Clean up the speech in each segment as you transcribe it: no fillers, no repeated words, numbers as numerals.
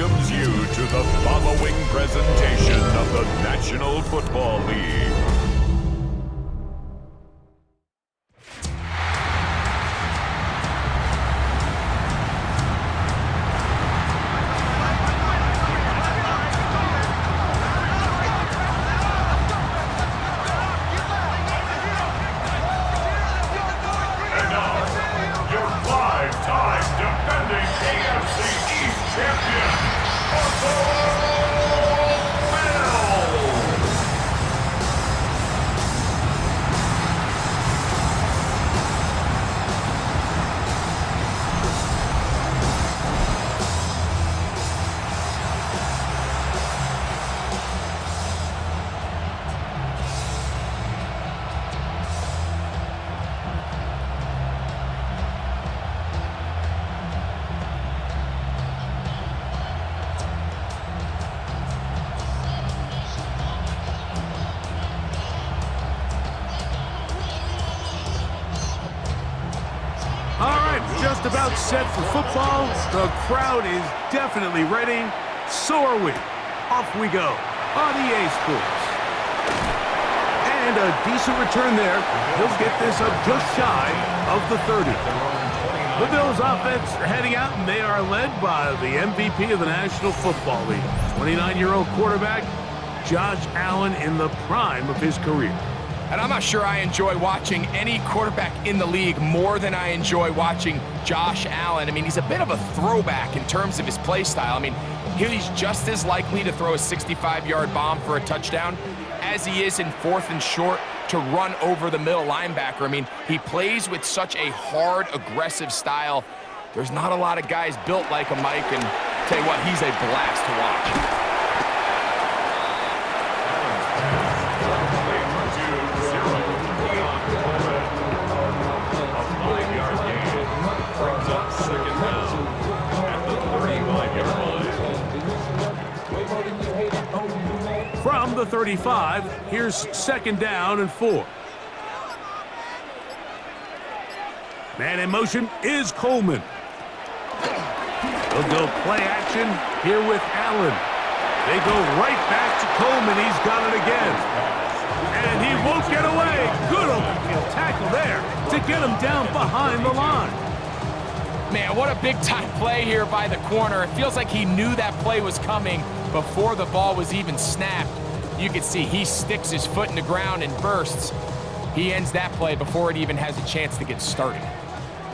welcomes you to the following presentation of the National Football League. Just about set for football. The crowd is definitely ready. So are we. Off we go on EA Sports. And a decent return there. He'll get this up just shy of the 30. The Bills offense heading out, and they are led by the MVP of the National Football League. 29-year-old quarterback, Josh Allen, in the prime of his career. And I'm not sure I enjoy watching any quarterback in the league more than I enjoy watching Josh Allen. I mean, he's a bit of a throwback in terms of his play style. I mean, he's just as likely to throw a 65-yard bomb for a touchdown as he is in 4th and short to run over the middle linebacker. I mean, he plays with such a hard, aggressive style. There's not a lot of guys built like him, Mike, and tell you what, he's a blast to watch. From the 35, here's 2nd down and 4. Man in motion is Coleman. They'll go play action here with Allen. They go right back to Coleman. He's got it again. And he won't get away. Good open field tackle there to get him down behind the line. Man, what a big-time play here by the corner. It feels like he knew that play was coming before the ball was even snapped. You can see he sticks his foot in the ground and bursts. He ends that play before it even has a chance to get started.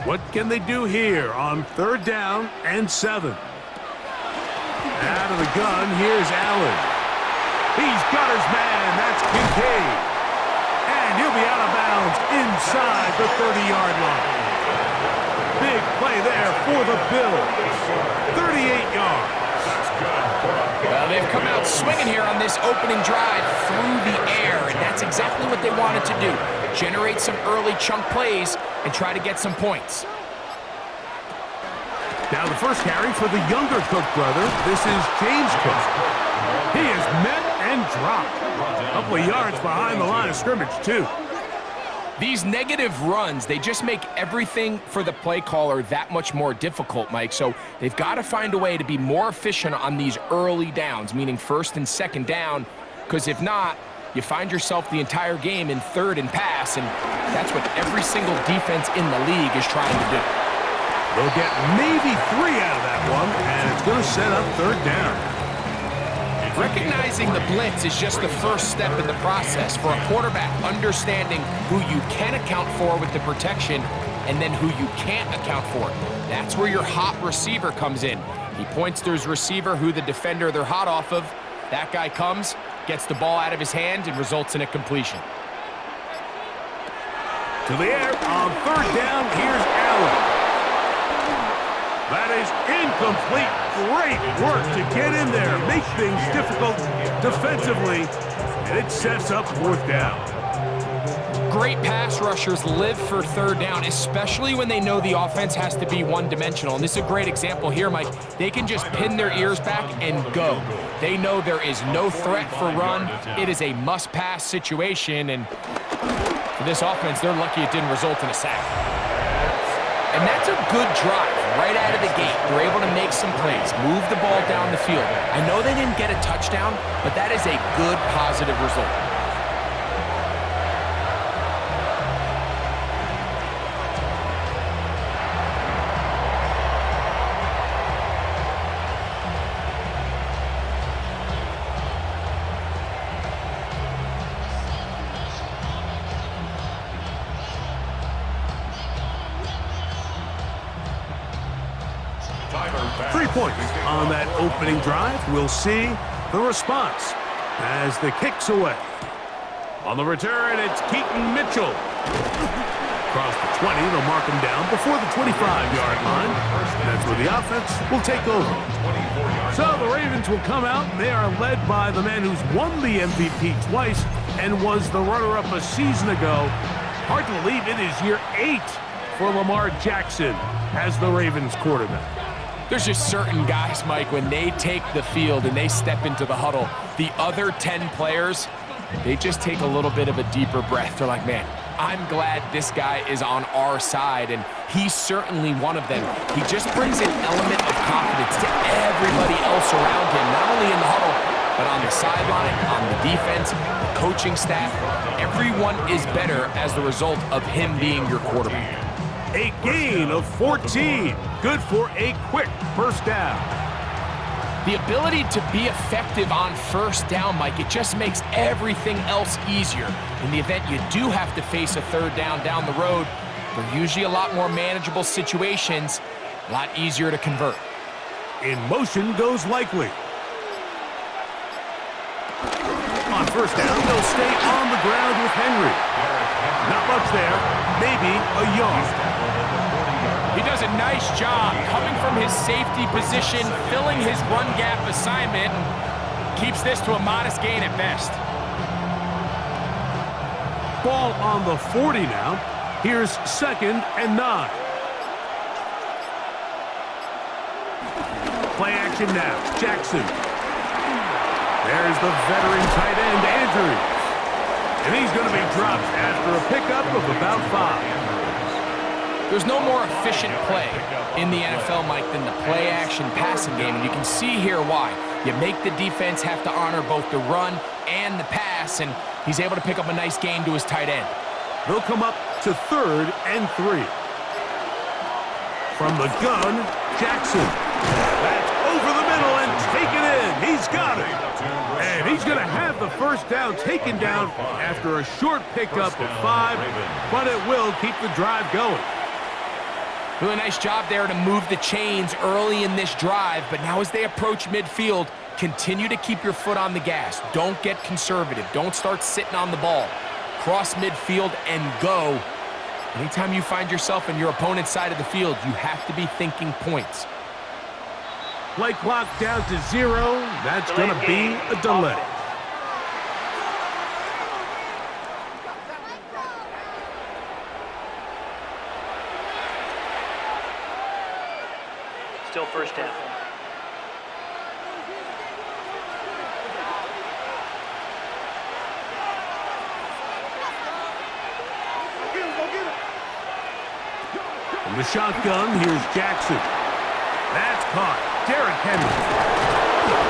What can they do here on 3rd down and 7? Out of the gun, here's Allen. He's got his man. That's Kincaid. And he'll be out of bounds inside the 30-yard line. Big play there for the Bills. 38 yards. Well, they've come out swinging here on this opening drive through the air, and that's exactly what they wanted to do. Generate some early chunk plays and try to get some points. Now the first carry for the younger Cook brother. This is James Cook. He is met and dropped. A couple of yards behind the line of scrimmage, too. These negative runs, they just make everything for the play caller that much more difficult, Mike. So they've got to find a way to be more efficient on these early downs, meaning 1st and 2nd down, because if not, you find yourself the entire game in 3rd and pass, and that's what every single defense in the league is trying to do. They'll get maybe 3 out of that one, and it's going to set up 3rd down. Recognizing the blitz is just the first step in the process for a quarterback, understanding who you can account for with the protection and then who you can't account for. That's where your hot receiver comes in. He points to his receiver, who the defender they're hot off of. That guy comes, gets the ball out of his hand, and results in a completion. To the air on 3rd down, here's Allen. That is incomplete. Great work to get in there, make things difficult defensively, and it sets up 4th down. Great pass rushers live for 3rd down, especially when they know the offense has to be one-dimensional. And this is a great example here, Mike. They can just pin their ears back and go. They know there is no threat for run. It is a must-pass situation, and for this offense, they're lucky it didn't result in a sack. And that's a good drive right out of the gate. They're able to make make some plays, move the ball down the field. I know they didn't get a touchdown, but that is a good, positive result. Timer 3 points on that opening drive. We'll see the response as the kick's away. On the return, it's Keaton Mitchell. Across the 20, they'll mark him down before the 25-yard line. That's where the offense will take over. So the Ravens will come out, and they are led by the man who's won the MVP twice and was the runner-up a season ago. Hard to believe it is year 8 for Lamar Jackson as the Ravens quarterback. There's just certain guys, Mike, when they take the field and they step into the huddle, the other 10 players, they just take a little bit of a deeper breath. They're like, man, I'm glad this guy is on our side, and he's certainly one of them. He just brings an element of confidence to everybody else around him, not only in the huddle, but on the sideline, on the defense, the coaching staff. Everyone is better as the result of him being your quarterback. A gain of 14. Good for a quick first down. The ability to be effective on first down, Mike, it just makes everything else easier. In the event you do have to face a third down the road, they're usually a lot more manageable situations, a lot easier to convert. In motion goes Likely. On first down, they'll stay on the ground with Henry. Not much there, maybe a yard. He does a nice job coming from his safety position, filling his run gap assignment, and keeps this to a modest gain at best. Ball on the 40 now. Here's 2nd and 9. Play action now. Jackson. There's the veteran tight end, Andrews. And he's going to be dropped after a pickup of about 5. There's no more efficient play in the NFL, Mike, than the play-action passing game, and you can see here why. You make the defense have to honor both the run and the pass, and he's able to pick up a nice gain to his tight end. They'll come up to 3rd and 3. From the gun, Jackson. That's over the middle and taken in. He's got it. And he's going to have the first down taken down after a short pickup of 5, but it will keep the drive going. Really nice job there to move the chains early in this drive, but now as they approach midfield, continue to keep your foot on the gas. Don't get conservative. Don't start sitting on the ball. Cross midfield and go. Anytime you find yourself on your opponent's side of the field, you have to be thinking points. Play clock down to 0. That's going to be a delay. Still first down. From the shotgun, here's Jackson. That's caught. Derrick Henry.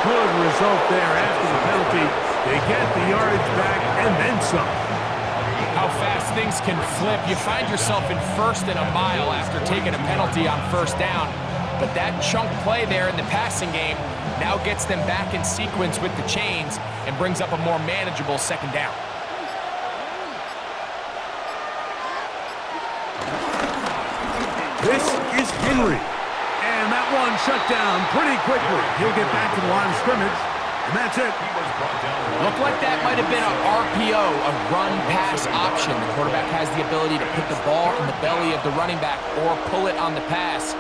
Good result there after the penalty. They get the yardage back and then some. How fast things can flip. You find yourself in 1st and a mile after taking a penalty on first down. But that chunk play there in the passing game now gets them back in sequence with the chains and brings up a more manageable 2nd down. This is Henry. And that one shut down pretty quickly. He'll get back to the line of scrimmage, and that's it. Looked like that might have been an RPO, a run-pass option. The quarterback has the ability to put the ball in the belly of the running back or pull it on the pass.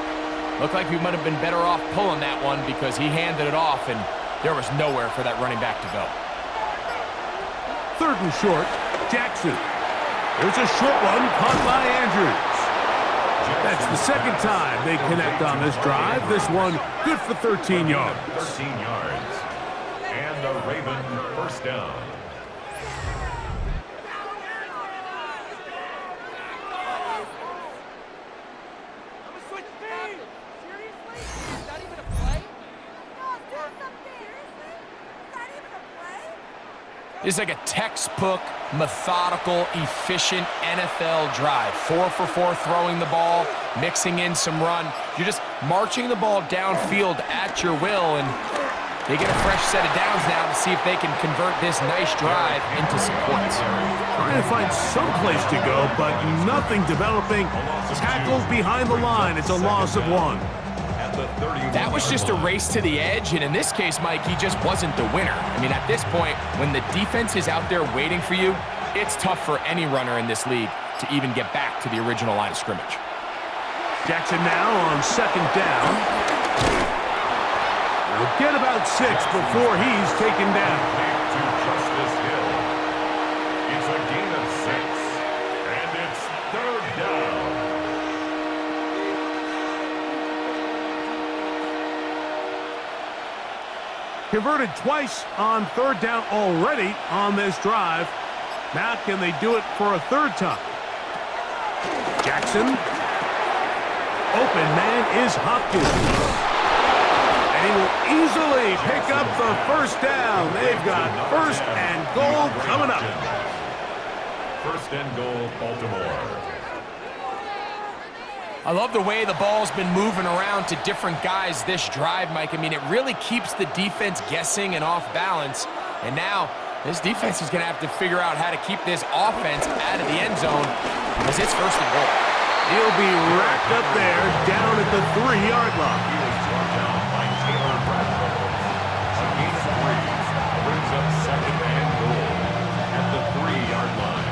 Looked like we might have been better off pulling that one because he handed it off, and there was nowhere for that running back to go. 3rd and short, Jackson. There's a short one caught by Andrews. That's the 2nd time they connect on this drive. This one good for 13 yards. 13 yards. And the Raven first down. This is like a textbook, methodical, efficient NFL drive. 4 for 4 throwing the ball, mixing in some run. You're just marching the ball downfield at your will, and they get a fresh set of downs now to see if they can convert this nice drive into some points. Trying to find some place to go, but nothing developing. Tackled behind the line. It's a loss of 1. That was just a race to the edge, and in this case, Mike, he just wasn't the winner. I mean, at this point, when the defense is out there waiting for you, it's tough for any runner in this league to even get back to the original line of scrimmage. Jackson now on 2nd down. He'll get about 6 before he's taken down. It's a gain of 6, and it's 3rd down. Converted twice on 3rd down already on this drive. Now can they do it for a 3rd time? Jackson. Open man is Hopkins. And he will easily pick up the 1st down. They've got 1st and goal coming up. 1st and goal, Baltimore. I love the way the ball's been moving around to different guys this drive, Mike. I mean, it really keeps the defense guessing and off balance. And now, this defense is going to have to figure out how to keep this offense out of the end zone because it's 1st and goal. He'll be racked up there down at the 3-yard line. He was brought down by Taylor Bradford. A gain of 3 brings up 2nd and goal at the 3-yard line.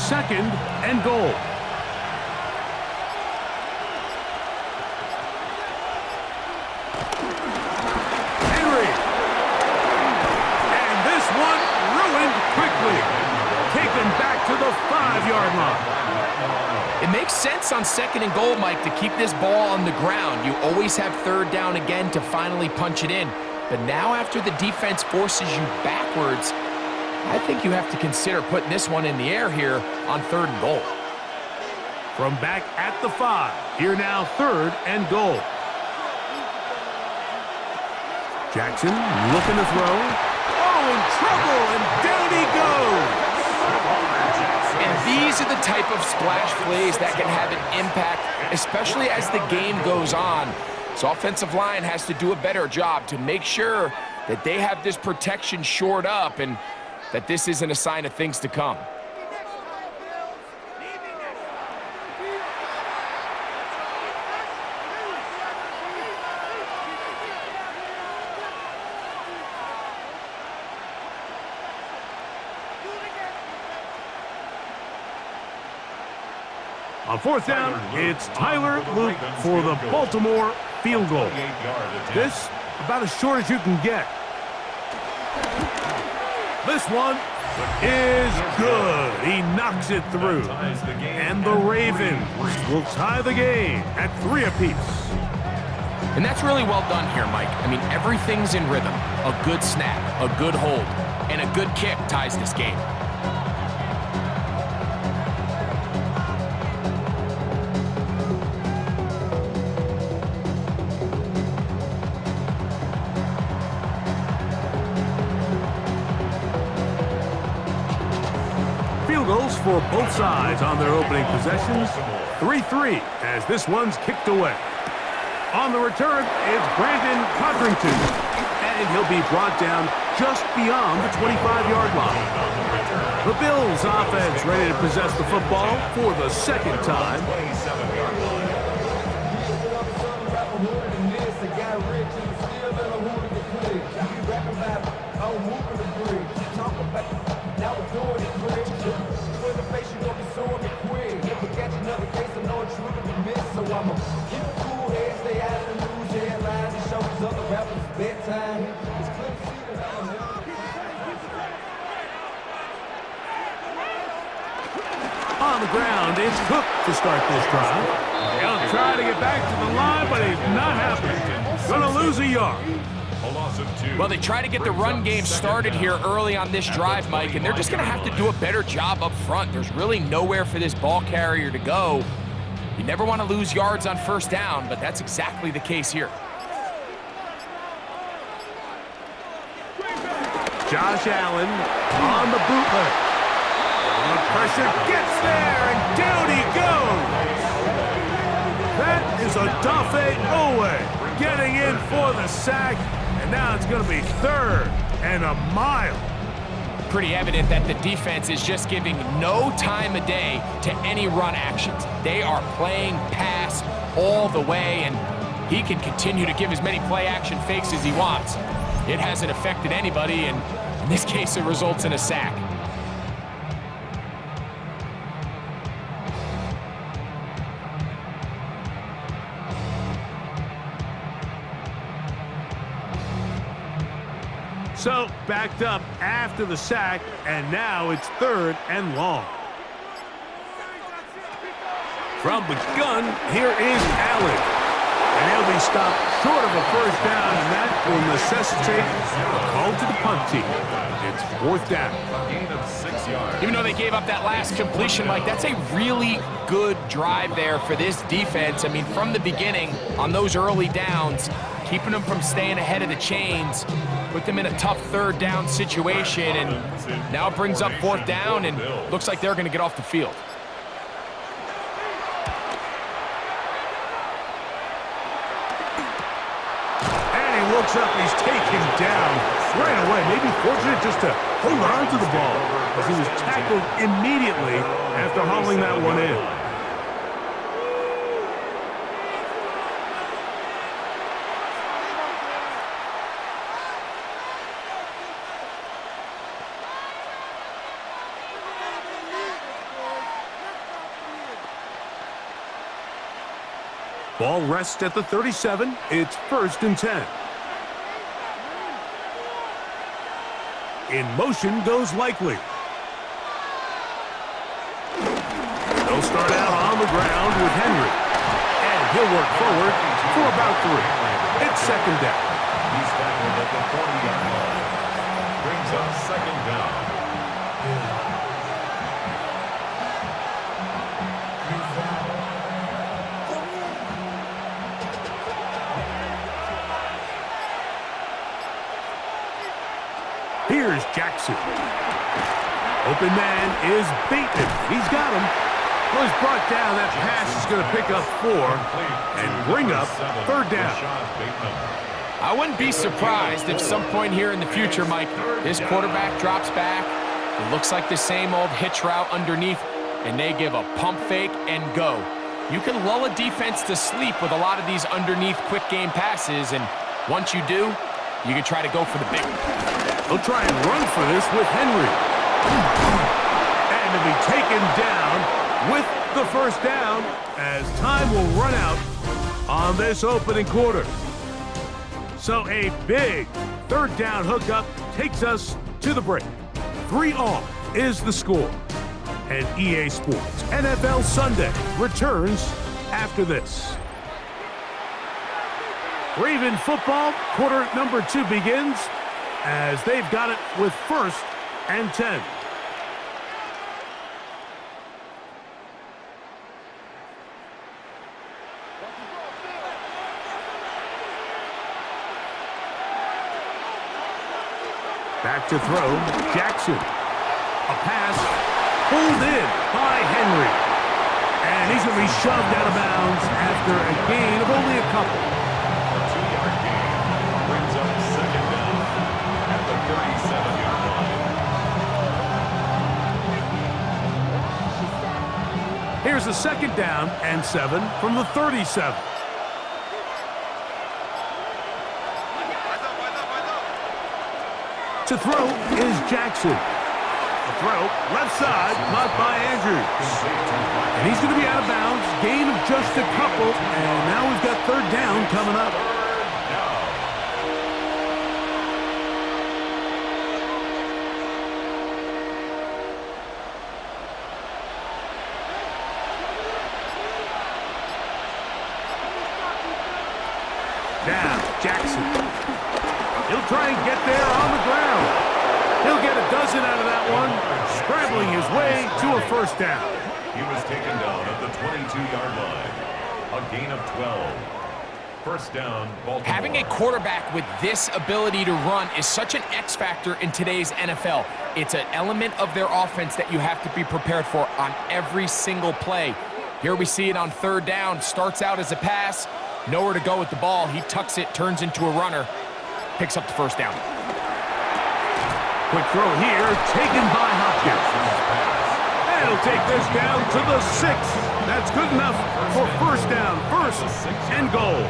2nd and goal. Henry. And this one ruined quickly. Taken back to the 5-yard line. It makes sense on 2nd and goal, Mike, to keep this ball on the ground. You always have 3rd down again to finally punch it in. But now after the defense forces you backwards, I think you have to consider putting this one in the air here on 3rd and goal. From back at the 5, here now 3rd and goal. Jackson looking to throw. Oh, in trouble, and down he goes. And these are the type of splash plays that can have an impact, especially as the game goes on. So offensive line has to do a better job to make sure that they have this protection shored up and that this isn't a sign of things to come. On 4th down, it's Tyler Luke for the Baltimore field goal. This about as short as you can get. This one is good. He knocks it through. And the Ravens will tie the game at 3 apiece. And that's really well done here, Mike. I mean, everything's in rhythm. A good snap, a good hold, and a good kick ties this game. Field goals for both sides on their opening possessions. 3-3 as this one's kicked away. On the return, it's Brandon Codrington, and he'll be brought down just beyond the 25-yard line. The Bills offense ready to possess the football for the 2nd time. On the ground, it's Cook to start this drive. He'll try to get back to the line, but he's not happening. Gonna lose a yard. Well, they try to get the run game started here early on this drive, Mike, and they're just going to have to do a better job up front. There's really nowhere for this ball carrier to go. You never want to lose yards on 1st down, but that's exactly the case here. Josh Allen on the bootleg. The pressure gets there, and down he goes. That is Odafe Owe getting in for the sack, and now it's going to be 3rd and a mile. Pretty evident that the defense is just giving no time of day to any run actions. They are playing pass all the way, and he can continue to give as many play-action fakes as he wants. It hasn't affected anybody, and in this case, it results in a sack. So, backed up after the sack, and now it's 3rd and long. From the gun, here is Allen. And he'll be stopped short of a 1st down, and that will necessitate a call to the punt team. It's 4th down. Gain of 6 yards. Even though they gave up that last completion, Mike, that's a really good drive there for this defense. I mean, from the beginning, on those early downs, keeping them from staying ahead of the chains, put them in a tough 3rd down situation, and now it brings up 4th down, and looks like they're going to get off the field. Looks up, he's taken down right away. Maybe fortunate just to hold on to the ball as he was tackled immediately after hauling that one in. Ball rests at the 37. It's 1st and 10. In motion goes Likely. They'll start out on the ground with Henry. And he'll work forward for about 3. It's 2nd down. He's tackled at the 40-yard line. Brings up 2nd down. Here's Jackson. Open man is Bateman. He's got him. Well, he's brought down. That pass is going to pick up 4 and bring up 3rd down. I wouldn't be surprised if some point here in the future, Mike, this quarterback drops back. It looks like the same old hitch route underneath, and they give a pump fake and go. You can lull a defense to sleep with a lot of these underneath quick game passes, and once you do, you can try to go for the big one. They'll try and run for this with Henry. And to be taken down with the 1st down as time will run out on this opening quarter. So a big 3rd down hookup takes us to the break. 3-all is the score. And EA Sports NFL Sunday returns after this. Raven football, quarter number 2 begins as they've got it with 1st and 10. Back to throw, Jackson. A pass pulled in by Henry. And he's going to be shoved out of bounds after a gain of only a couple. A 2-yard gain brings up 2nd down at the 37-yard line. Here's a 2nd down and 7 from the 37. To throw is Jackson. The throw, left side, caught by Andrews. And he's going to be out of bounds. Gain of just a couple. And now we've got 3rd down coming up. Now, Jackson. He'll try and get there on the ground. He'll get a dozen out of that one, scrambling his way to a 1st down. He was taken down at the 22-yard line. A gain of 12. First down, Baltimore. Having a quarterback with this ability to run is such an X factor in today's NFL. It's an element of their offense that you have to be prepared for on every single play. Here we see it on third down. Starts out as a pass, nowhere to go with the ball. He tucks it, turns into a runner, picks up the first down. Quick throw here, taken by Hopkins. And he'll take this down to the 6. That's good enough for first down, first and goal.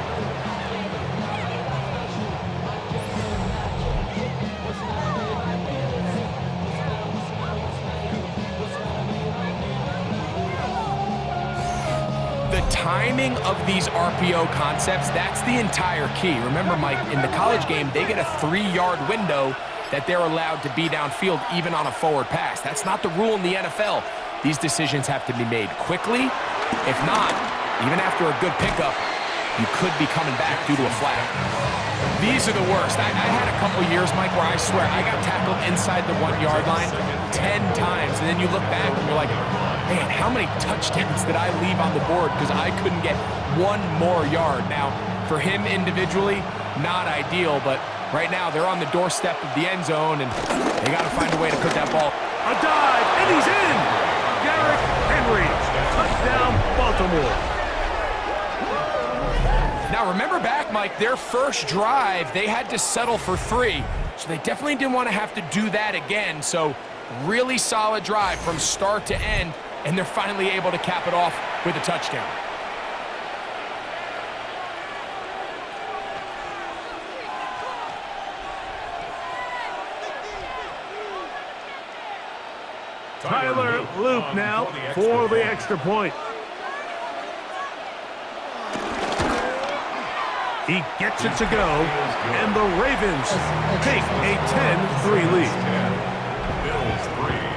The timing of these RPO concepts, that's the entire key. Remember, Mike, in the college game, they get a 3-yard window that they're allowed to be downfield even on a forward pass. That's not the rule in the NFL. These decisions have to be made quickly. If not, even after a good pickup, you could be coming back due to a flag. These are the worst. I had a couple years, Mike, where I swear I got tackled inside the 1-yard line 10 times, and then you look back and you're like, man, how many touchdowns did I leave on the board because I couldn't get one more yard? Now, for him individually, not ideal, but right now they're on the doorstep of the end zone, and they got to find a way to put that ball. A dive, and he's in! Derrick Henry, touchdown, Baltimore. Now, remember back, Mike, their first drive, they had to settle for 3, so they definitely didn't want to have to do that again. So, really solid drive from start to end, and they're finally able to cap it off with a touchdown. Tyler Luke now for the extra point. He gets it to go, and the Ravens take a 10-3 lead. Bills 3.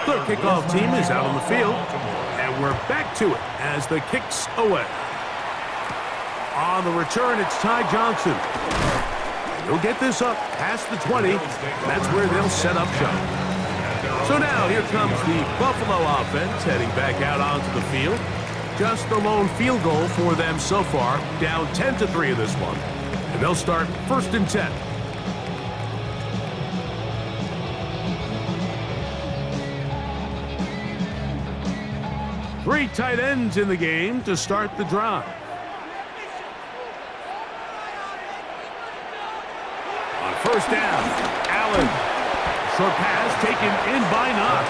The kickoff team is out on the field, and we're back to it as the kick's away. On the return, it's Ty Johnson. And he'll get this up past the 20. That's where they'll set up shop. So now here comes the Buffalo offense heading back out onto the field. Just the lone field goal for them so far, down 10-3 in this one. And they'll start first and 10. Three tight ends in the game to start the drive. On first down, Allen. Short pass taken in by Knox.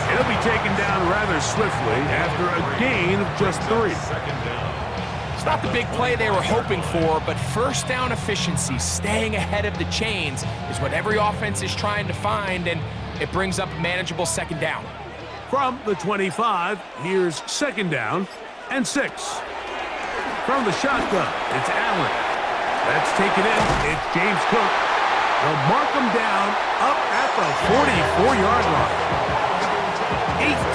He'll be taken down rather swiftly after a gain of just 3. It's not the big play they were hoping for, but first down efficiency, staying ahead of the chains, is what every offense is trying to find, and it brings up a manageable second down. From the 25, here's second down and 6. From the shotgun, it's Allen. That's taken in. It's James Cook. They'll mark him down up at the 44-yard line.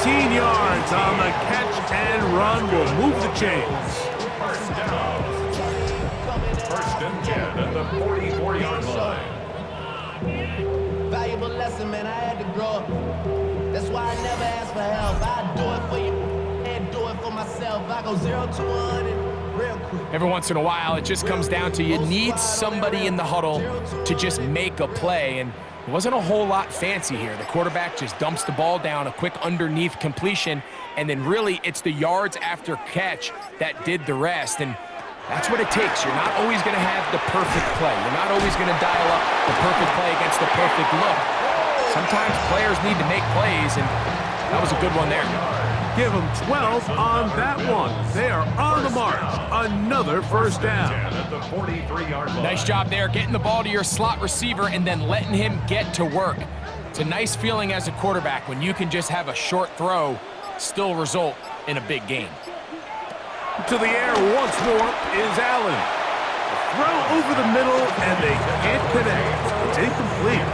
18 yards on the catch and run will move the chains. First down. First and 10 at the 44-yard line. Valuable lesson, man. I had to grow up. That's why I never ask for help. I do it for you and do it for myself. I go 0 to 100 real quick. Every once in a while, it just comes down to you need somebody in the huddle to just make a play, and it wasn't a whole lot fancy here. The quarterback just dumps the ball down, a quick underneath completion, and then really it's the yards after catch that did the rest, and that's what it takes. You're not always going to have the perfect play. You're not always going to dial up the perfect play against the perfect look. Sometimes players need to make plays, and that was a good one there. Give them 12 on that one. They are on the march. Another first down. At the 43-yard line. Nice job there, getting the ball to your slot receiver and then letting him get to work. It's a nice feeling as a quarterback when you can just have a short throw still result in a big game. To the air once more is Allen. throw over the middle, and they can't connect. It's incomplete.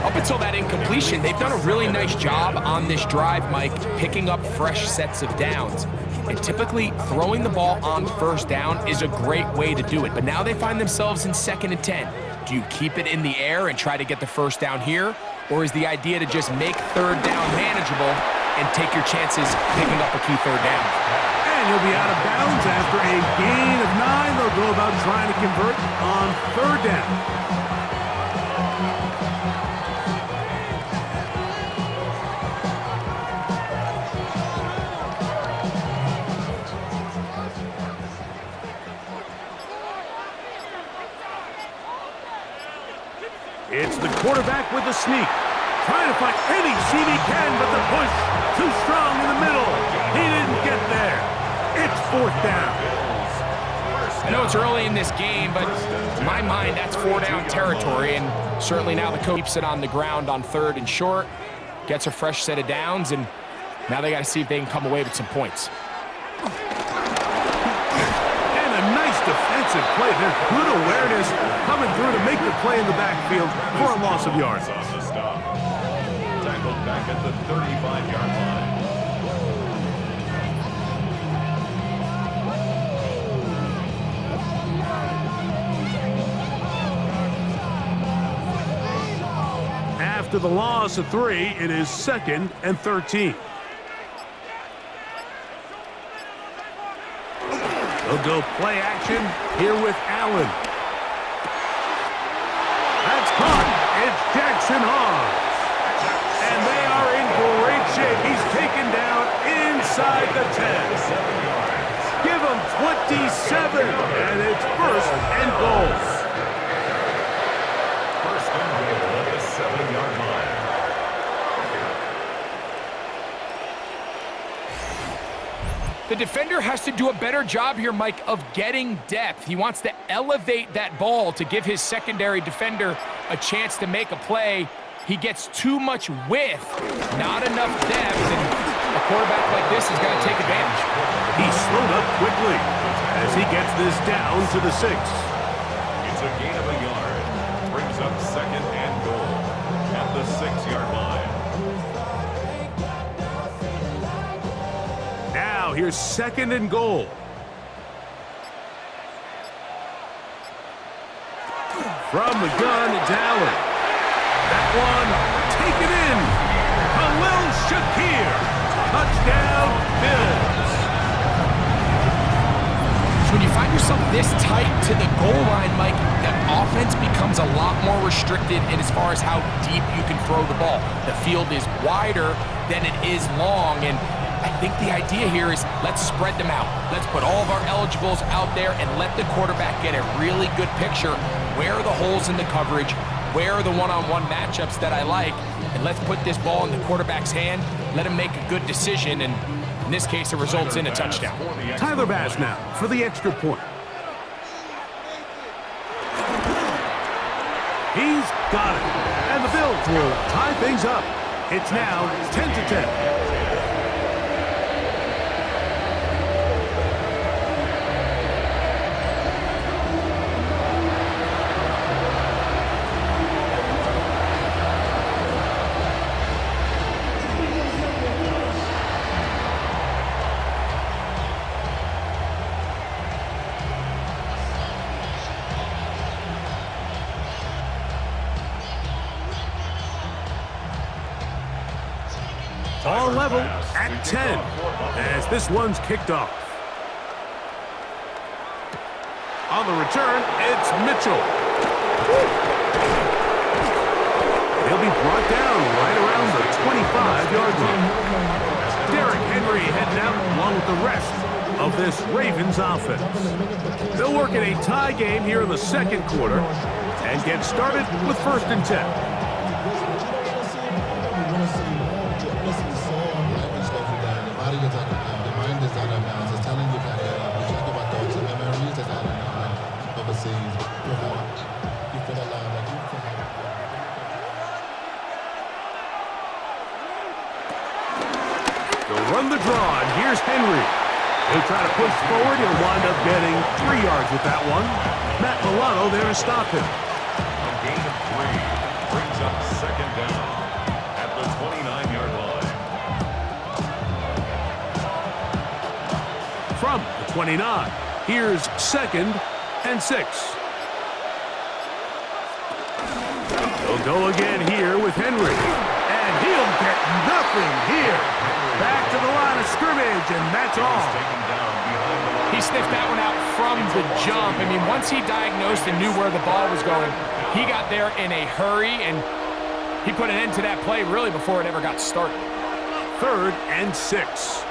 Up until that incompletion, they've done a really nice job on this drive, Mike, picking up fresh sets of downs. And typically, throwing the ball on first down is a great way to do it. But now they find themselves in 2nd and 10. Do you keep it in the air and try to get the first down here? Or is the idea to just make 3rd down manageable and take your chances picking up a key 3rd down? And he'll be out of bounds after a gain of 9. They'll go about trying to convert on 3rd down. It's the quarterback with the sneak. Trying to find any seam he can, but the push too strong in the middle. He didn't get there. It's 4th down. I know it's early in this game, but to my mind, that's 4 down territory, and certainly now the coach keeps it on the ground on 3rd and short, gets a fresh set of downs, and now they got to see if they can come away with some points. And a nice defensive play there. Good awareness coming through to make the play in the backfield for a loss of yards. On the stop. Tackled back at the 35-yard line. After the loss of 3, it is 2nd and 13. They'll go play action here with Allen. That's caught. It's Jackson Hawes. And they are in great shape. He's taken down inside the 10. Give him 27, and it's 1st and goal. 1st and goal at the 7-yard line. The defender has to do a better job here, Mike, of getting depth. He wants to elevate that ball to give his secondary defender a chance to make a play. He gets too much width, not enough depth, and a quarterback like this is going to take advantage. He slowed up quickly as he gets this down to the 6. It's a gain of a yard. Brings up 2nd and goal at the 6-yard line. Now here's 2nd and goal. From the gun, it's Allen. That one taken in. Khalil Shakir. Touchdown, Bills. So when you find yourself this tight to the goal line, Mike, that offense becomes a lot more restricted in as far as how deep you can throw the ball. The field is wider than it is long, and I think the idea here is let's spread them out. Let's put all of our eligibles out there and let the quarterback get a really good picture. Where are the holes in the coverage? Where are the one-on-one matchups that I like? And let's put this ball in the quarterback's hand. Let him make a good decision, and in this case, it results in a touchdown. Tyler Bass now for the extra point. He's got it. And the Bills will tie things up. It's now 10-10. All level at 10 as this one's kicked off. On the return, it's Mitchell. He'll be brought down right around the 25-yard line. Derrick Henry heading out along with the rest of this Ravens offense. They'll work in a tie game here in the 2nd quarter and get started with 1st and 10. They'll run the draw, and here's Henry. He'll try to push forward. He'll wind up dead. getting 3 yards with that one. Matt Milano there to stop him. A gain of 3 brings up second down at the 29-yard line. From the 29, here's 2nd and 6. They'll go again here with Henry. And he'll get nothing here. Back to the line of scrimmage, and that's all. He sniffed that one out from the jump. I mean, once he diagnosed and knew where the ball was going, he got there in a hurry, and he put an end to that play really before it ever got started. 3rd and 6.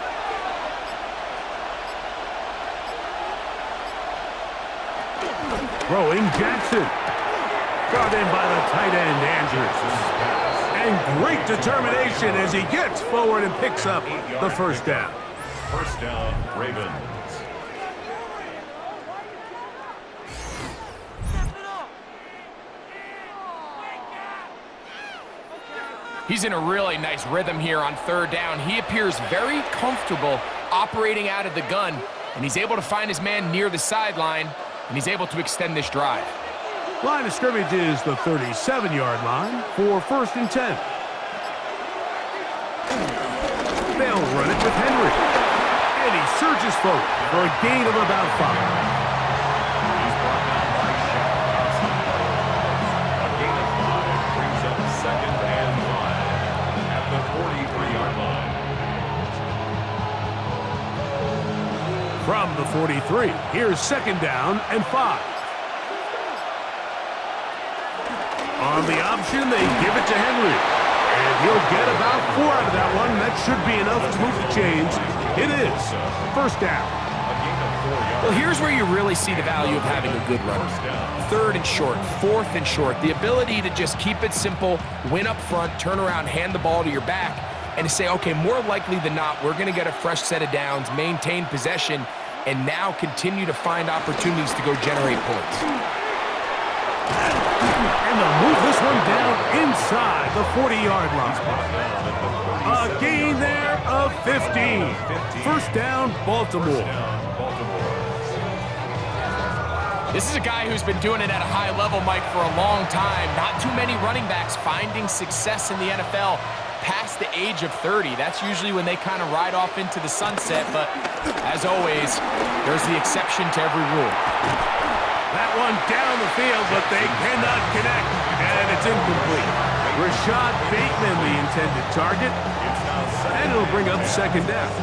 Throwing Jackson. Got in by the tight end, Andrews. And great determination as he gets forward and picks up the first down. First down, Ravens. He's in a really nice rhythm here on 3rd down. He appears very comfortable operating out of the gun, and he's able to find his man near the sideline, and he's able to extend this drive. Line of scrimmage is the 37-yard line for 1st and 10. They'll run it with Henry. And he surges forward for a gain of about 5. He's brought down by Shaq. A gain of 5 brings up second and 5 at the 43-yard line. From the 43, here's 2nd down and 5. On the option, they give it to Henry. And he'll get about 4 out of that one. That should be enough to move the chains. It is 1st down. A gain of 4 yards. Well, here's where you really see the value of having a good runner. 3rd and short, 4th and short. The ability to just keep it simple, win up front, turn around, hand the ball to your back, and to say, okay, more likely than not, we're going to get a fresh set of downs, maintain possession, and now continue to find opportunities to go generate points. And they'll move this one down inside the 40-yard line. A gain there of 15. 1st down, Baltimore. This is a guy who's been doing it at a high level, Mike, for a long time. Not too many running backs finding success in the NFL past the age of 30. That's usually when they kind of ride off into the sunset, but as always, there's the exception to every rule. That one down the field, but they cannot connect, and it's incomplete. Rashad Bateman, the intended target, and it'll bring up 2nd down.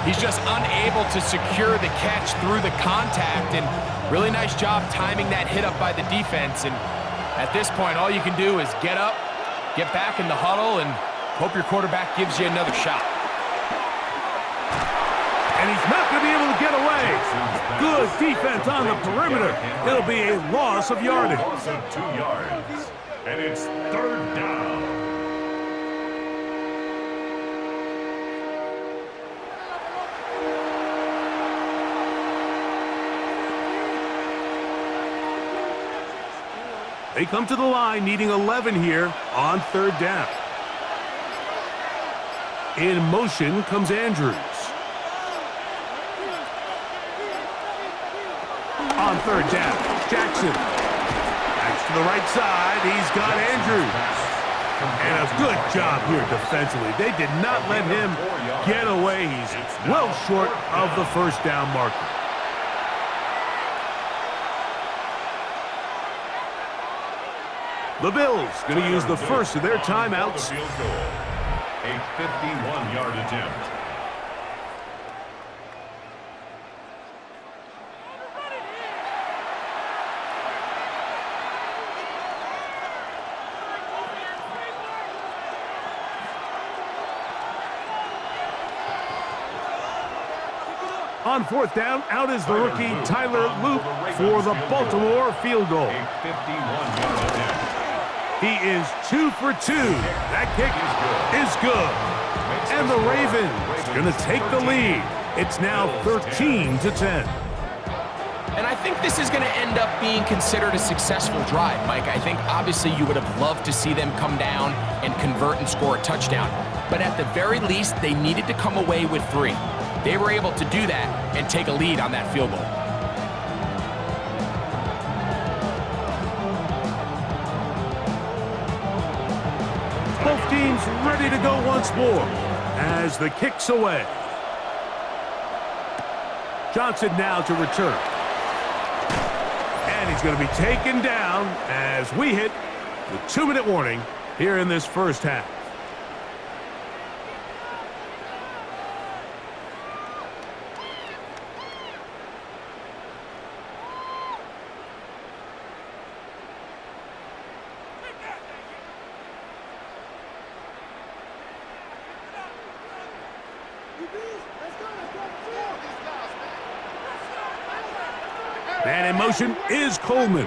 He's just unable to secure the catch through the contact, and really nice job timing that hit up by the defense. And at this point, all you can do is get up, get back in the huddle, and hope your quarterback gives you another shot. And he's not going to be able to get away. Good defense on the perimeter. It'll be a loss of yardage. Loss of 2 yards. And it's 3rd down. They come to the line needing 11 here on 3rd down. In motion comes Andrews. On 3rd down, Jackson. Backs to the right side. He's got Andrews. And a good job here defensively. They did not let him get away. He's well short of the 1st down marker. The Bills going to use the first of their timeouts. A 51-yard attempt. On 4th down, out is the rookie Tyler Loop for the Baltimore field goal. A 51-yard attempt. He is 2 for 2. That kick is good. And the Ravens going to take the lead. It's now 13-10. And I think this is going to end up being considered a successful drive, Mike. I think obviously you would have loved to see them come down and convert and score a touchdown. But at the very least, they needed to come away with 3. they were able to do that and take a lead on that field goal. Both teams ready to go once more as the kick's away. Johnson now to return. And he's going to be taken down as we hit the 2-minute warning here in this first half. And in motion is Coleman.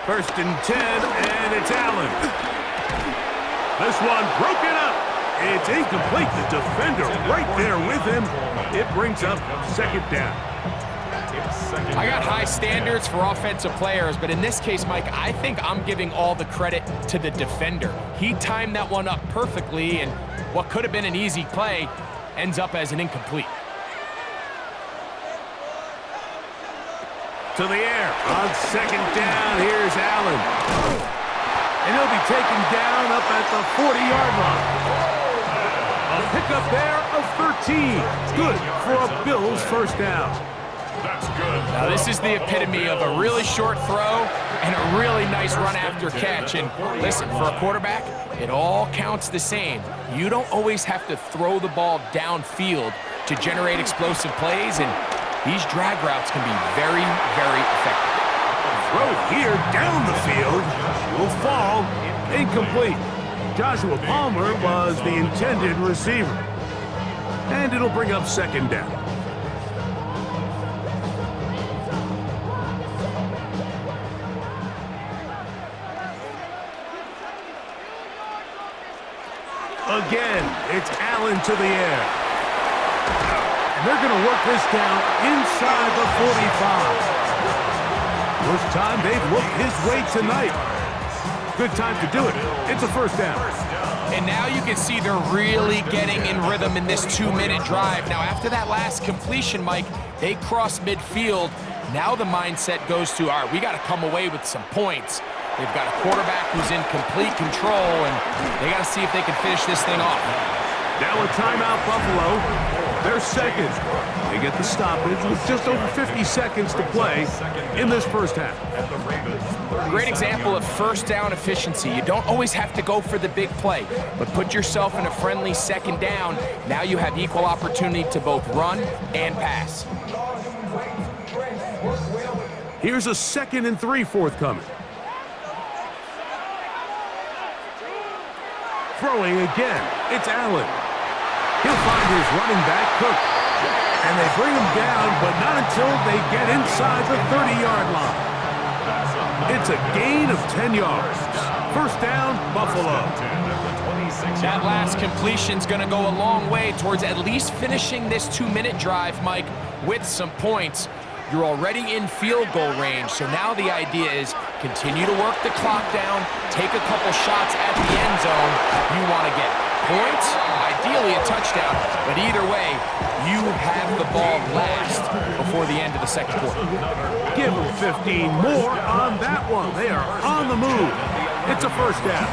1st and 10, and it's Allen. This one broken up. It's incomplete. The defender right there with him. It brings up 2nd down. I got high standards for offensive players, but in this case, Mike, I think I'm giving all the credit to the defender. He timed that one up perfectly, and what could have been an easy play ends up as an incomplete. To the air on 2nd down. Here's Allen. And he'll be taken down up at the 40-yard line. A pickup there of 13. Good for a Bills 1st down. That's good. Now, this is the epitome of a really short throw and a really nice run after catch. And listen, for a quarterback, it all counts the same. You don't always have to throw the ball downfield to generate explosive plays, and these drag routes can be very, very effective. Throw here down the field will fall incomplete. Joshua Palmer was the intended receiver. And it'll bring up 2nd down. Again, it's Allen to the air. And they're going to work this down inside the 45. First time they've looked his way tonight. Good time to do it. It's a 1st down. And now you can see they're really getting in rhythm in this 2-minute drive. Now, after that last completion, Mike, they cross midfield. Now the mindset goes to, all right, we got to come away with some points. They've got a quarterback who's in complete control, and they got to see if they can finish this thing off. Now a timeout, Buffalo. They're 2nd. They get the stoppage with just over 50 seconds to play in this first half. Great example of 1st down efficiency. You don't always have to go for the big play, but put yourself in a friendly 2nd down. Now you have equal opportunity to both run and pass. Here's a 2nd and 3 forthcoming. Throwing again, it's Allen. He'll find his running back, Cook. And they bring him down, but not until they get inside the 30-yard line. It's a gain of 10 yards. 1st down, Buffalo. That last completion's going to go a long way towards at least finishing this 2-minute drive, Mike, with some points. You're already in field goal range, so now the idea is continue to work the clock down, take a couple shots at the end zone. You want to get points, ideally a touchdown, but either way, you have the ball last before the end of the 2nd quarter. Give them 15 more on that one. They are on the move. It's a 1st down.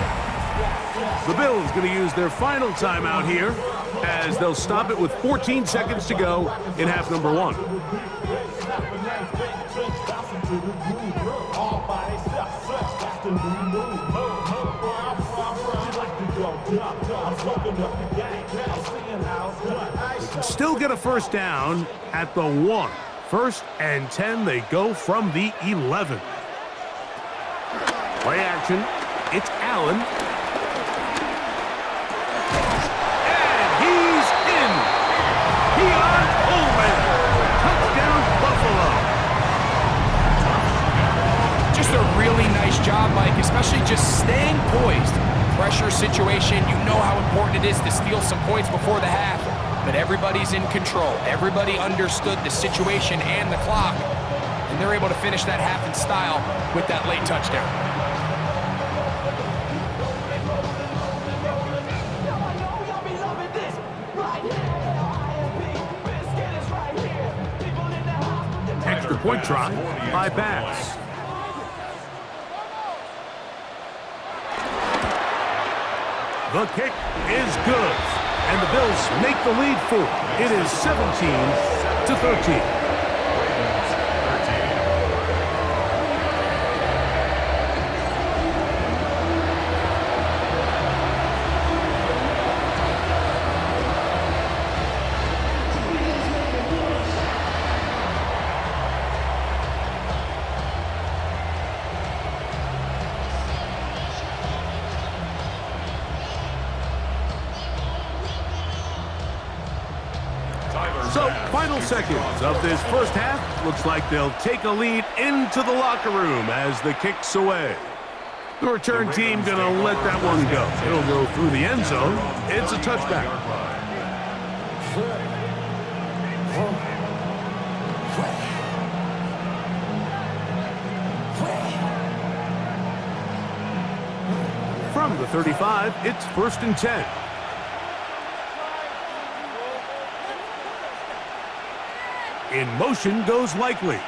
The Bills going to use their final timeout here as they'll stop it with 14 seconds to go in half number 1. They can still get a 1st down at the 1. 1st and 10, they go from the 11. Play action. It's Allen. And he's in. Keon Coleman. Touchdown, Buffalo. Just a really nice job, Mike, especially just staying poised. Pressure situation, you know how important it is to steal some points before the half, but everybody's in control. Everybody understood the situation and the clock, and they're able to finish that half in style with that late touchdown. extra-point try by Bass. The kick is good, and the Bills make the lead 4. It is 17-13. So, final seconds of this first half. Looks like they'll take a lead into the locker room as the kick's away. The return team gonna let that one go. It'll go through the end zone. It's a touchback. From the 35, it's 1st and 10. In motion goes Likely.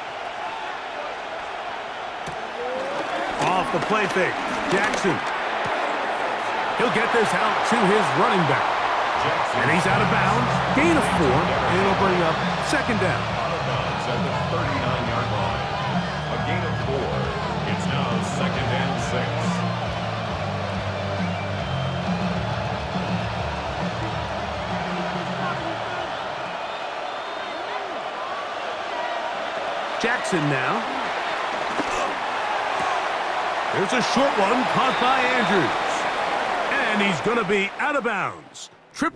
Off the play fake, Jackson. He'll get this out to his running back. And he's out of bounds. Gain of 4, and it'll bring up 2nd down. Out of bounds at the 39-yard line. A gain of 4. It's now 2nd and 6. Jackson now. There's a short one caught by Andrews. And he's going to be out of bounds. 000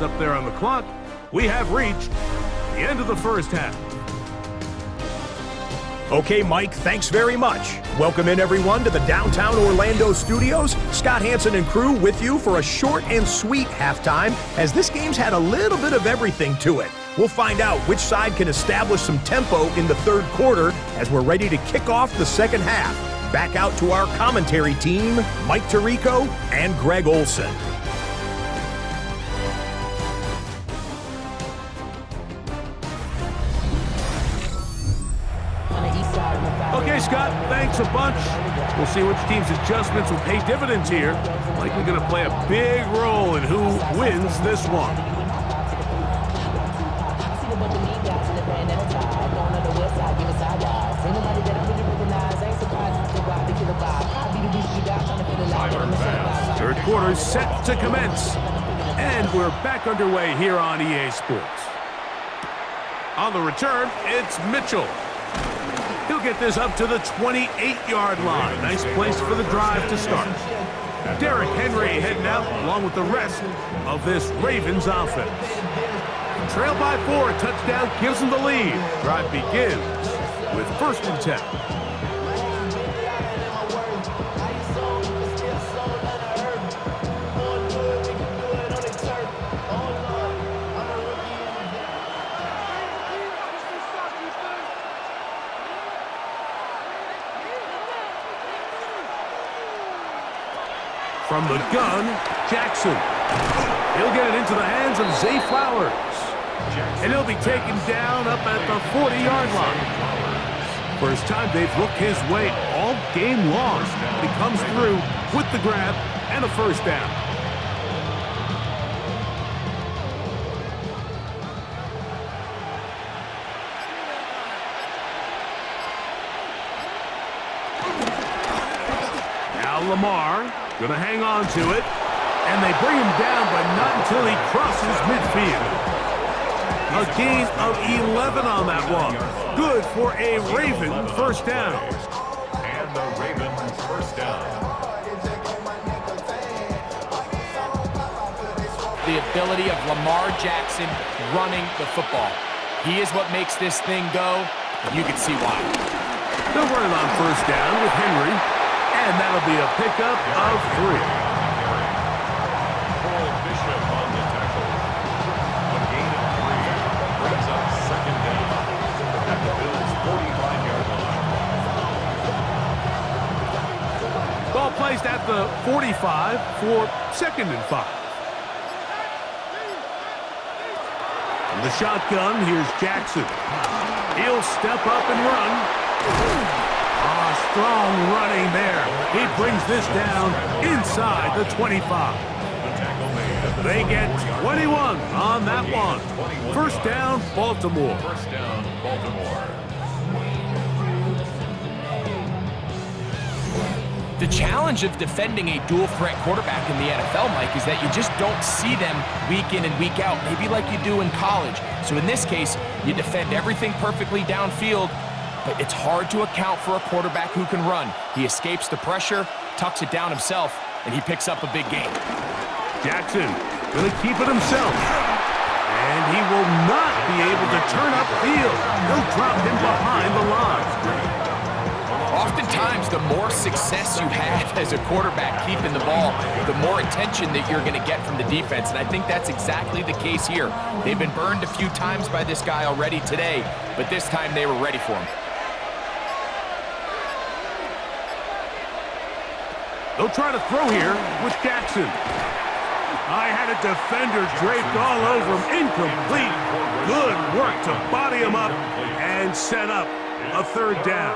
up there on the clock. We have reached the end of the first half. Okay, Mike, thanks very much. Welcome in, everyone, to the downtown Orlando studios. Scott Hansen and crew with you for a short and sweet halftime, as this game's had a little bit of everything to it. We'll find out which side can establish some tempo in the third quarter as we're ready to kick off the second half. Back out to our commentary team, Mike Tirico and Greg Olson. Okay, Scott, thanks a bunch. We'll see which team's adjustments will pay dividends here. Likely going to play a big role in who wins this one. Third quarter set to commence. And we're back underway here on EA Sports. On the return, it's Mitchell. He'll get this up to the 28-yard line. Nice place for the drive to start. Derrick Henry heading out along with the rest of this Ravens offense. Trail by 4, touchdown gives them the lead. Drive begins with 1st and 10. From the gun, Jackson. He'll get it into the hands of Zay Flowers. And he'll be taken down up at the 40-yard line. First time they've looked his way all game long. But he comes through with the grab and a 1st down. Now Lamar. Gonna hang on to it, and they bring him down, but not until he crosses midfield. A gain of 11 on that one. Good for a Raven 1st down. And the Ravens 1st down. The ability of Lamar Jackson running the football. He is what makes this thing go, and you can see why. They'll run it on 1st down with Henry. And that'll be a pickup of 3. Bishop on the tackle. A gain of 3 brings up 2nd down at the Bills' 45-yard line. Ball placed at the 45 for 2nd and 5. From the shotgun, here's Jackson. He'll step up and run. Strong running there. He brings this down inside the 25. They get 21 on that one. First down, Baltimore. First down, Baltimore. The challenge of defending a dual-threat quarterback in the NFL, Mike, is that you just don't see them week in and week out, maybe like you do in college. So in this case, you defend everything perfectly downfield, but it's hard to account for a quarterback who can run. He escapes the pressure, tucks it down himself, and he picks up a big gain. Jackson going to keep it himself. And he will not be able to turn upfield. They'll drop him behind the line. Oftentimes, the more success you have as a quarterback keeping the ball, the more attention that you're going to get from the defense, and I think that's exactly the case here. They've been burned a few times by this guy already today, but this time they were ready for him. They'll try to throw here with Jackson. I had a defender draped all over him. Incomplete. Good work to body him up and set up a third down.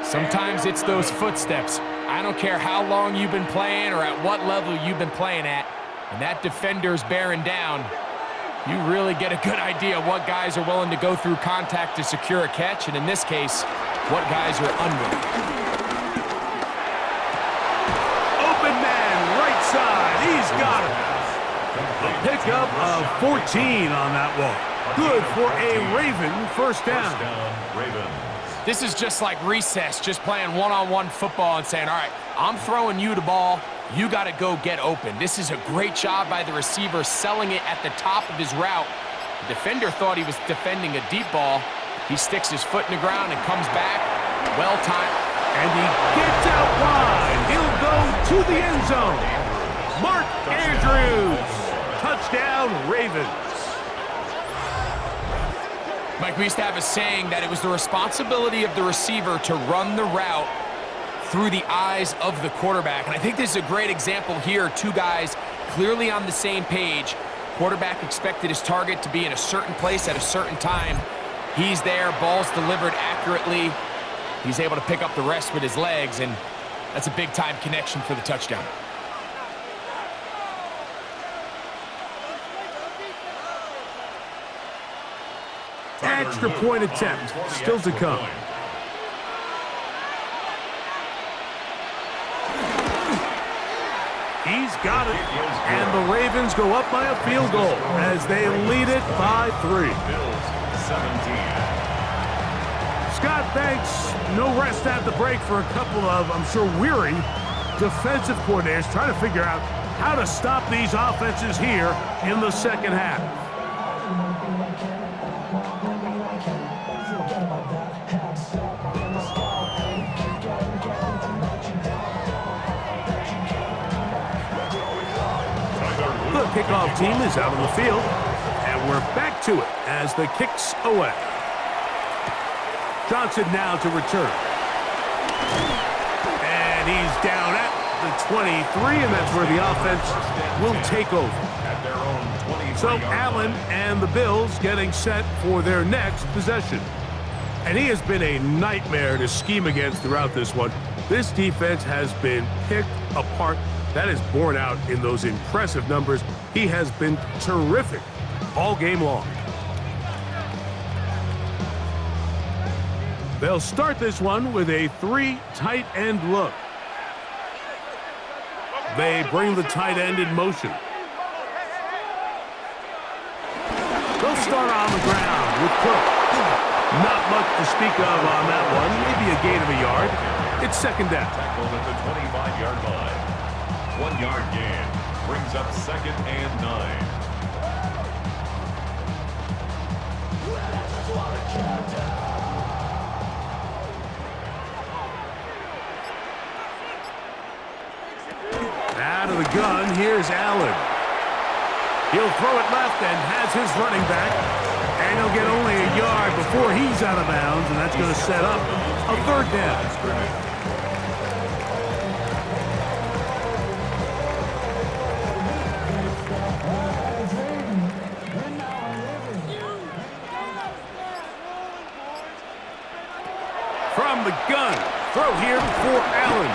Sometimes it's those footsteps. I don't care how long you've been playing or at what level you've been playing at, and that defender's bearing down. You really get a good idea of what guys are willing to go through contact to secure a catch, and in this case, what guys are unwilling. Open man, right side. He's got it. A pickup of 14 on that one. Good for a Raven first down. First down, Ravens. This is just like recess, just playing one-on-one football and saying, all right, I'm throwing you the ball. You got to go get open. This is a great job by the receiver selling it at the top of his route. The defender thought he was defending a deep ball. He sticks his foot in the ground and comes back. Well-timed. And he gets out wide. He'll go to the end zone. Mark Andrews. Touchdown, Ravens. Mike, we used to have a saying that it was the responsibility of the receiver to run the route through the eyes of the quarterback. And I think this is a great example here. Two guys clearly on the same page. Quarterback expected his target to be in a certain place at a certain time. He's there, ball's delivered accurately. He's able to pick up the rest with his legs, and that's a big-time connection for the touchdown. Extra point attempt still to come. He's got it. And the Ravens go up by a field goal as they lead it by 3. Bills 17. Scott, thanks. No rest at the break for a couple of, I'm sure, weary defensive coordinators trying to figure out how to stop these offenses here in the second half. The kickoff team is out on the field, and we're back to it as the kick's away. Johnson now to return. And he's down at the 23, and that's where the offense will take over. At their own 23. So Allen and the Bills getting set for their next possession. And he has been a nightmare to scheme against throughout this one. This defense has been picked apart. That is borne out in those impressive numbers. He has been terrific all game long. They'll start this one with a 3 tight end look. They bring the tight end in motion. They'll start on the ground with Cook. Not much to speak of on that one. Maybe a gain of a yard. It's second down. Tackled at the 25-yard line. 1 yard gain. Brings up second and 9. Out of the gun, here's Allen. He'll throw it left and has his running back. And he'll get only a yard before he's out of bounds, and that's going to set up a third down. from the gun. Throw here for Allen.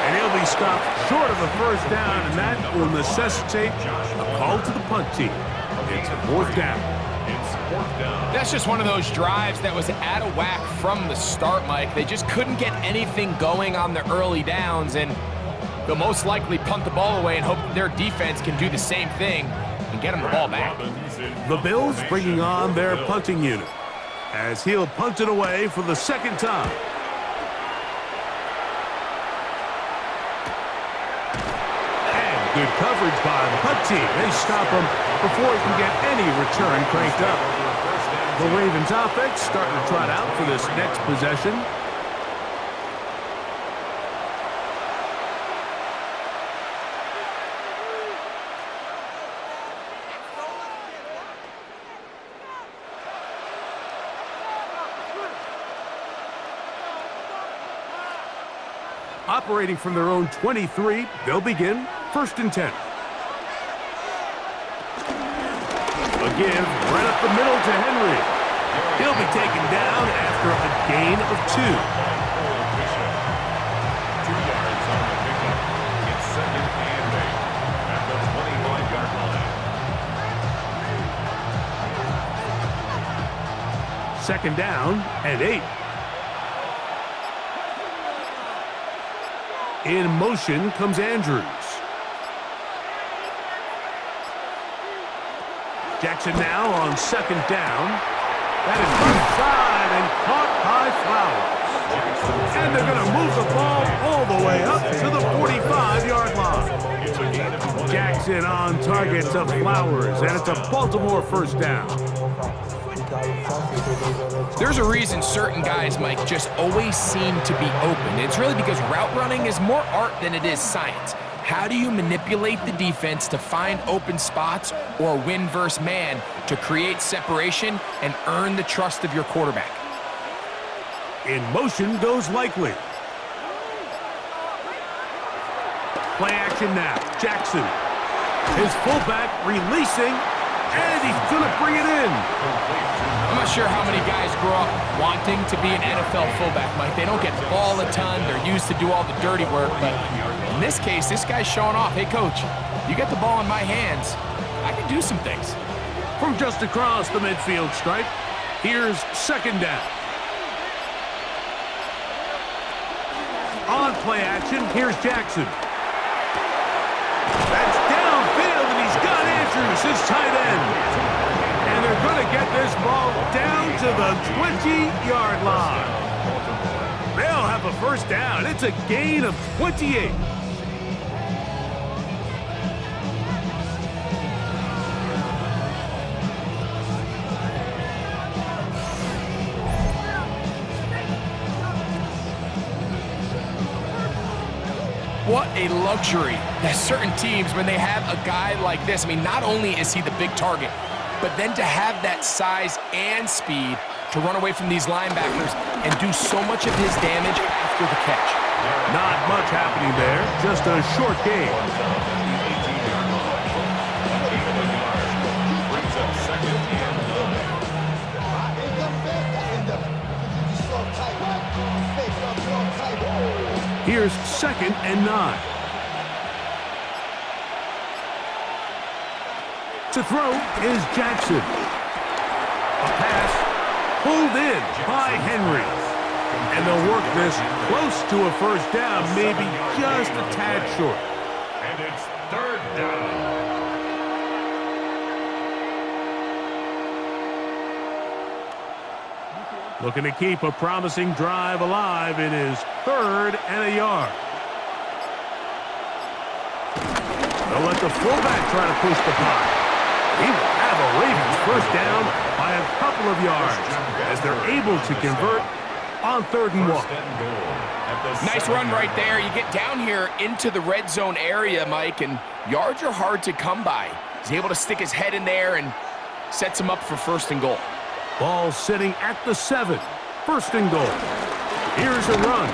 And he'll be stopped short of a first down, and that will necessitate a call to the punt team. It's a fourth down. That's just one of those drives that was out of whack from the start, Mike. They just couldn't get anything going on the early downs, and they'll most likely punt the ball away and hope their defense can do the same thing and get them the ball back. The Bills bringing on their punting unit as he'll punt it away for the second time. And good coverage by the punt team. They stop him before he can get any return cranked up. The Ravens offense starting to trot out for this next possession. Operating from their own 23, they'll begin 1st and 10. A give right up the middle to Henry. He'll be taken down after a gain of 2. 2 yards on the pickup. It's 2nd and 8 at the 25-yard line. 2nd down and 8. In motion comes Andrews. Jackson now on 2nd down. That is left side and caught by Flowers. And they're going to move the ball all the way up to the 45-yard line. Jackson on target to Flowers, and it's a Baltimore 1st down. There's a reason certain guys, Mike, just always seem to be open. It's really because route running is more art than it is science. How do you manipulate the defense to find open spots or win versus man to create separation and earn the trust of your quarterback? In motion goes Likely. Play action now. Jackson. His fullback releasing, and he's going to bring it in. I'm not sure how many guys grow up wanting to be an NFL fullback, Mike. They don't get the ball a ton. They're used to do all the dirty work. But in this case, this guy's showing off. Hey, coach, you get the ball in my hands. I can do some things. From just across the midfield stripe, here's 2nd down. On play action, here's Jackson. That's downfield, and he's got Andrews, his tight end. And they're going to get this ball down to the 20-yard line. They'll have a 1st down. It's a gain of 28. What a luxury that certain teams, when they have a guy like this, I mean, not only is he the big target, but then to have that size and speed to run away from these linebackers and do so much of his damage after the catch. Not much happening there, just a short game. Brings up 2nd and 9. Here's 2nd and 9. To throw is Jackson. A pass pulled in by Henry. And they'll work this close to a 1st down, maybe just a tad short. And it's 3rd down. Looking to keep a promising drive alive. It is 3rd and a yard. They'll let the fullback try to push the punt. He will have a Ravens 1st down by a couple of yards as they're able to convert on 3rd and 1. Nice run right there. You get down here into the red zone area, Mike, and yards are hard to come by. He's able to stick his head in there and sets him up for 1st and goal. Ball sitting at the 7. 1st and goal. Here's a run.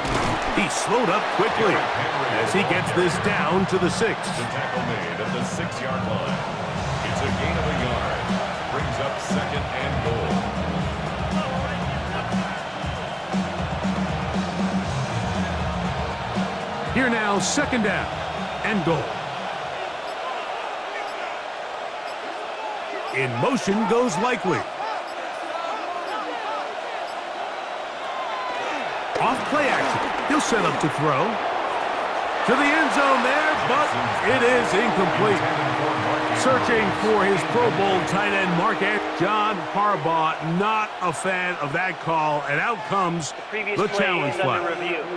He slowed up quickly as he gets this down to the 6. The tackle made at the 6-yard line. It's a gain of a yard. Brings up 2nd and goal. Here now, second down and goal. In motion goes Likely. Off play action. He'll set up to throw. To the end zone there, but it is incomplete. Searching for his Pro Bowl tight end, John Harbaugh, not a fan of that call, and out comes the challenge flag.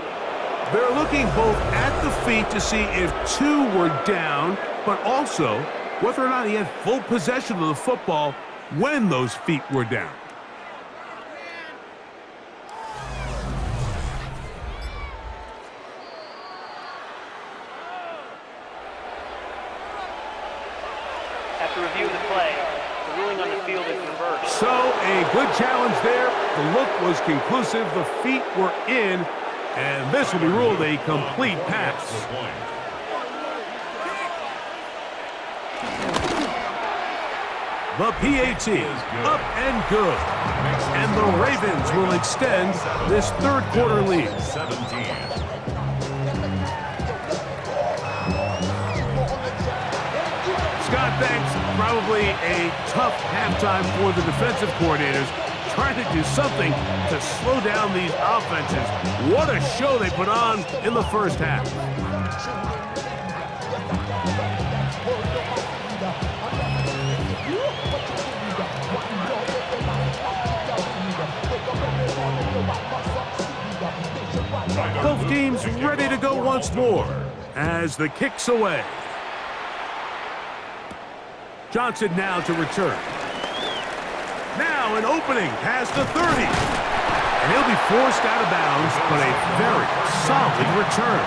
They're looking both at the feet to see if two were down, but also whether or not he had full possession of the football when those feet were down. After review of the play, the ruling on the field is reversed. So, a good challenge there. The look was conclusive. The feet were in, and this will be ruled a complete pass. The PAT up and good. And the Ravens will extend this third quarter lead. 17. Scott, thanks. Probably a tough halftime for the defensive coordinators, trying to do something to slow down these offenses. What a show they put on in the first half. Both teams ready to go once more as the kick's away. Johnson now to return. Now an opening past the 30. And he'll be forced out of bounds, but a very solid return.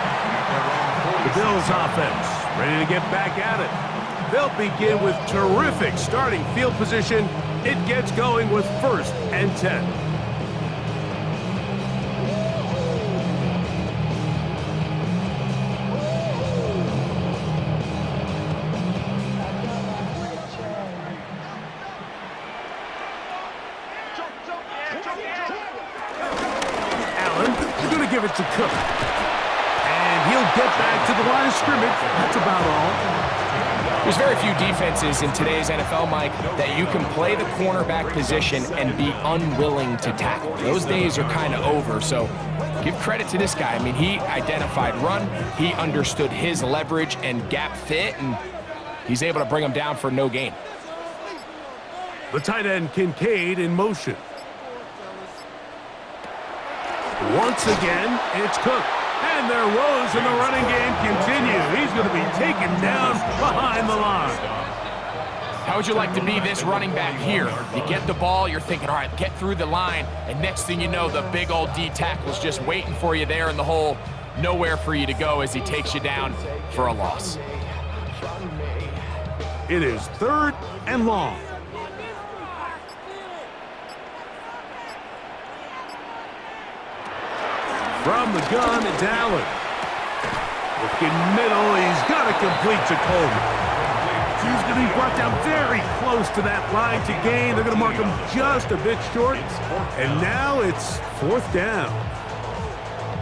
The Bills offense ready to get back at it. They'll begin with terrific starting field position. It gets going with 1st and 10. Give it to Cook. And he'll get back to the line of scrimmage. That's about all. There's very few defenses in today's NFL, Mike, that you can play the cornerback position and be unwilling to tackle. Those days are kind of over, so give credit to this guy. I mean, he identified run, he understood his leverage and gap fit, and he's able to bring him down for no gain. The tight end Kincaid in motion. Once again, it's Cook. And their woes in the running game continue. He's going to be taken down behind the line. How would you like to be this running back here? You get the ball, you're thinking, all right, get through the line, and next thing you know, the big old D tackle's just waiting for you there in the hole. Nowhere for you to go as he takes you down for a loss. It is 3rd and long. From the gun, it's Allen. Looking middle, he's got to complete to Coleman. He's going to be brought down very close to that line to gain. They're going to mark him just a bit short. And now it's 4th down.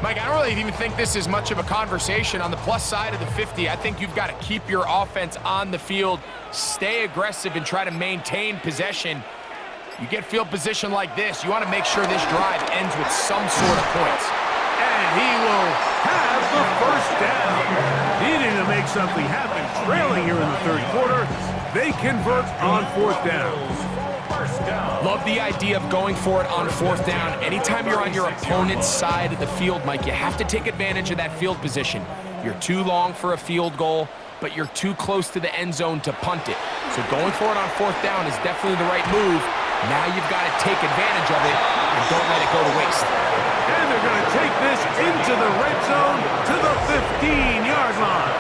Mike, I don't really even think this is much of a conversation on the plus side of the 50. I think you've got to keep your offense on the field, stay aggressive, and try to maintain possession. You get field position like this, you want to make sure this drive ends with some sort of points. And he will have the 1st down. Needing to make something happen, trailing here in the 3rd quarter. They convert on 4th down. Love the idea of going for it on 4th down. Anytime you're on your opponent's side of the field, Mike, you have to take advantage of that field position. You're too long for a field goal, but you're too close to the end zone to punt it. So going for it on 4th down is definitely the right move. Now you've got to take advantage of it and don't let it go to waste. And they're going to take this into the red zone to the 15-yard line.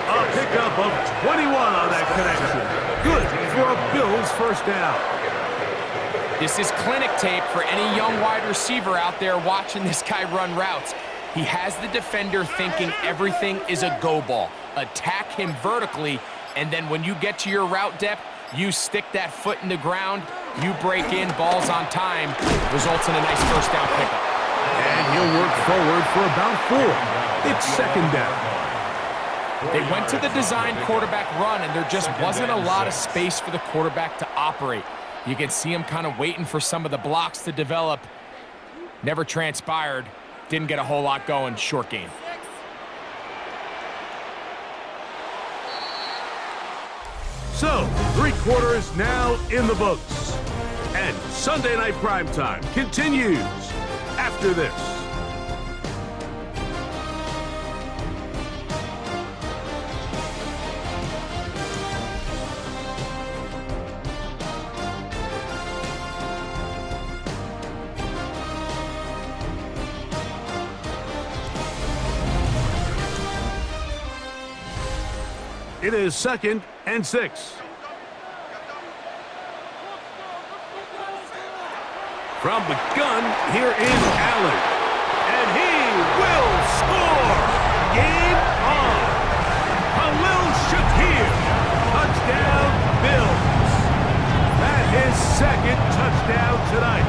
A pickup of 21 on that connection. Good for a Bills 1st down. This is clinic tape for any young wide receiver out there watching this guy run routes. He has the defender thinking everything is a go ball. Attack him vertically, and then when you get to your route depth, you stick that foot in the ground, you break in, balls on time, results in a nice 1st down pickup. And he'll work forward for about 4. It's second down. They went to the design quarterback run, and there just wasn't a lot of space for the quarterback to operate. You can see him kind of waiting for some of the blocks to develop. Never transpired. Didn't get a whole lot going. Short game. So, 3 quarters now in the books. And Sunday Night Primetime continues after this. It is 2nd and 6. From the gun, here is Allen. And he will score! Game on! Khalil Shakir. Touchdown, Bills. That is 2nd touchdown tonight.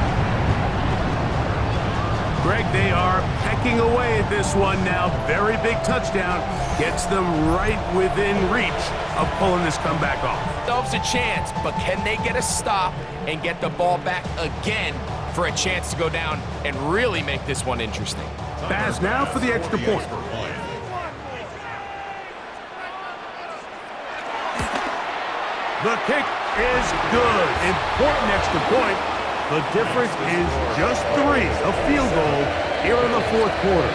Greg, they are pecking away at this one now. Very big touchdown. Gets them right within reach of pulling this comeback off. Themselves a chance, but can they get a stop and get the ball back again for a chance to go down and really make this one interesting? Baz now for the extra point. The kick is good. Important extra point. The difference is just 3, a field goal here in the 4th quarter.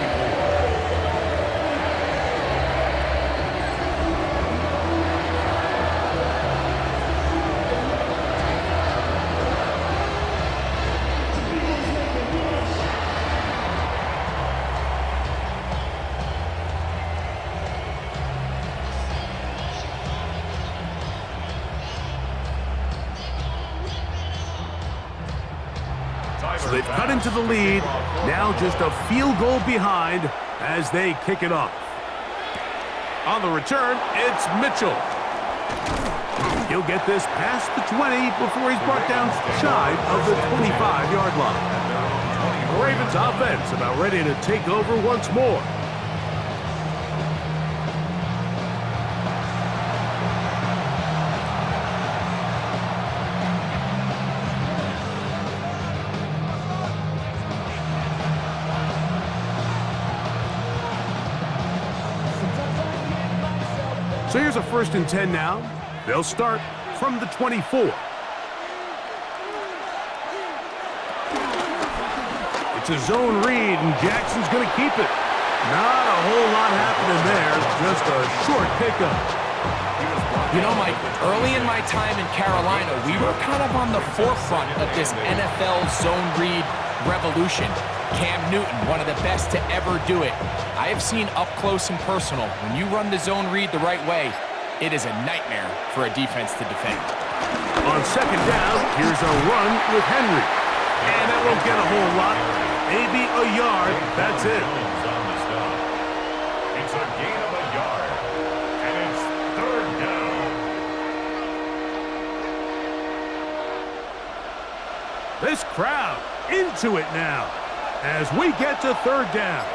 So they've cut into the lead, now just a field goal behind as they kick it off. On the return, it's Mitchell. He'll get this past the 20 before he's brought down shy of the 25-yard line. The Ravens offense about ready to take over once more. So here's a 1st and 10 now. They'll start from the 24. It's a zone read, and Jackson's going to keep it. Not a whole lot happening there, just a short pickup. You know, Mike, early in my time in Carolina, we were kind of on the forefront of this NFL zone read revolution. Cam Newton, one of the best to ever do it. I have seen up close and personal, when you run the zone read the right way, it is a nightmare for a defense to defend. On 2nd down, here's a run with Henry. And that won't get a whole lot. Maybe a yard, that's it. It's a gain of a yard, and it's 3rd down. This crowd into it now as we get to 3rd down.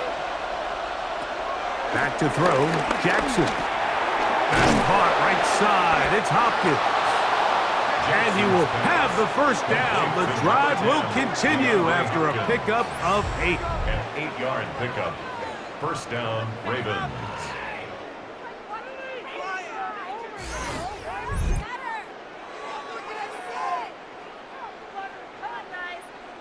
Back to throw, Jackson. That's caught right side, it's Hopkins. And he will have the 1st down. The drive will continue after a pickup of 8. An 8-yard pickup. 1st down, Ravens.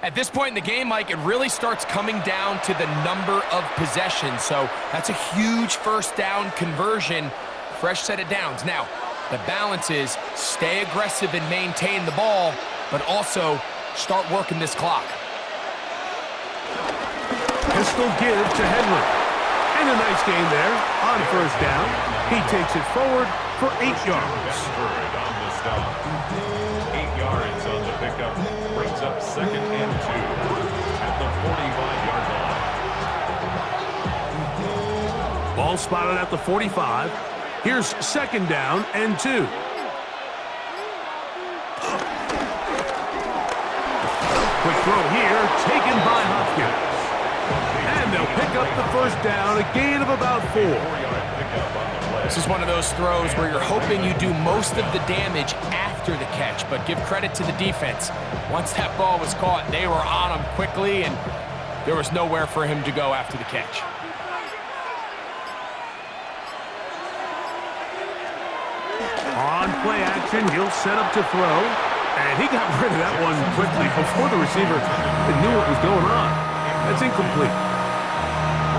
At this point in the game, Mike, it really starts coming down to the number of possessions. So that's a huge 1st down conversion. Fresh set of downs. Now, the balance is stay aggressive and maintain the ball, but also start working this clock. Pistol give to Henry. And a nice gain there on 1st down. He takes it forward for 8 yards. Bedford on the stop. 8 yards on the pickup. Brings up 2nd and 2 at the 45-yard line. Ball spotted at the 45. Here's 2nd down and 2. Quick throw here, taken by Hopkins. And And they'll pick up the first down, a gain of about 4. This is one of those throws where you're hoping you do most of the damage after the catch, but give credit to the defense. Once that ball was caught, they were on him quickly, and there was nowhere for him to go after the catch. On play action, he'll set up to throw. And he got rid of that one quickly before the receiver knew what was going on. That's incomplete.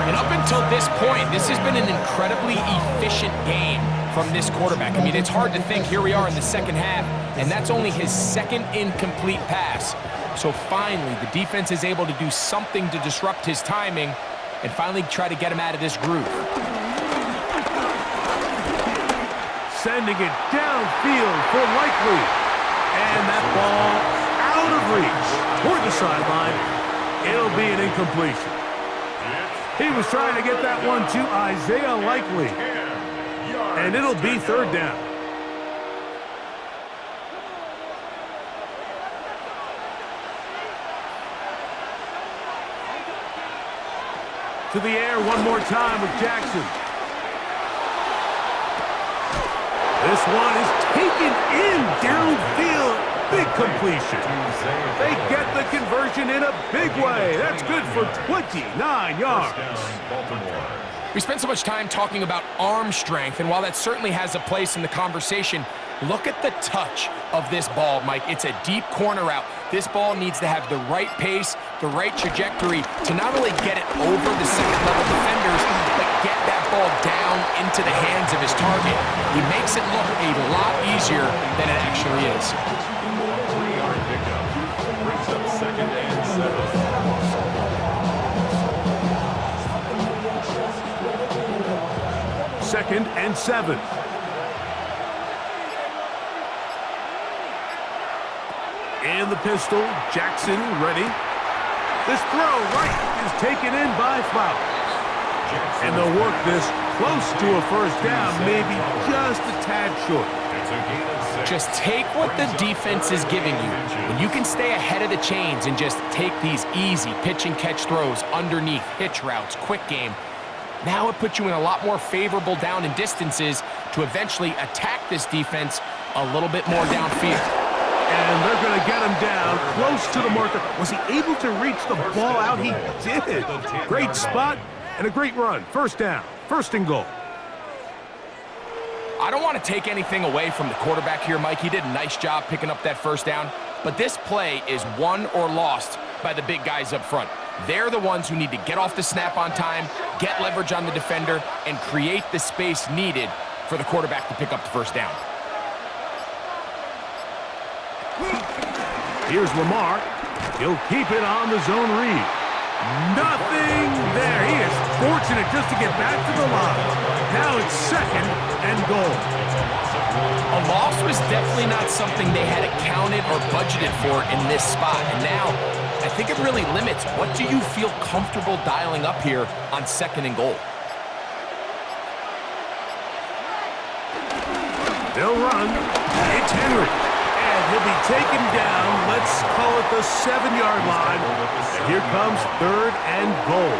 And up until this point, this has been an incredibly efficient game from this quarterback. I mean, it's hard to think here we are in the second half, and that's only his second incomplete pass. So finally, the defense is able to do something to disrupt his timing and finally try to get him out of this groove. Sending it downfield for Likely. And that ball out of reach toward the sideline. It'll be an incompletion. He was trying to get that one to Isaiah Likely. And it'll be third down. To the air one more time with Jackson. This one is taken in downfield. Big completion. They get the conversion in a big way. That's good for 29 yards. We spent so much time talking about arm strength, and while that certainly has a place in the conversation, look at the touch of this ball, Mike. It's a deep corner route. This ball needs to have the right pace, the right trajectory to not only get it over the second-level defenders, but get that ball down into the hands of his target. He makes it look a lot easier than it actually is. 3-yard pickup brings up 2nd and 7. Second and 7. In the pistol, Jackson ready. This throw right is taken in by Flowers. And they'll work this close to a first down, maybe just a tad short. Just take what the defense is giving you. When you can stay ahead of the chains and just take these easy pitch and catch throws underneath, hitch routes, quick game, now it puts you in a lot more favorable down and distances to eventually attack this defense a little bit more downfield. And they're going to get him down close to the marker. Was he able to reach the ball out? He did. Great spot and a great run. First down. First and goal. I don't want to take anything away from the quarterback here, Mike. He did a nice job picking up that first down. But this play is won or lost by the big guys up front. They're the ones who need to get off the snap on time, get leverage on the defender, and create the space needed for the quarterback to pick up the first down. Here's Lamar. He'll keep it on the zone read. Nothing there. He is fortunate just to get back to the line. Now it's second and goal. A loss was definitely not something they had accounted or budgeted for in this spot. And now, I think it really limits what do you feel comfortable dialing up here on second and goal. They'll run. It's Henry. He'll be taken down, let's call it the 7-yard line. And here comes third and goal.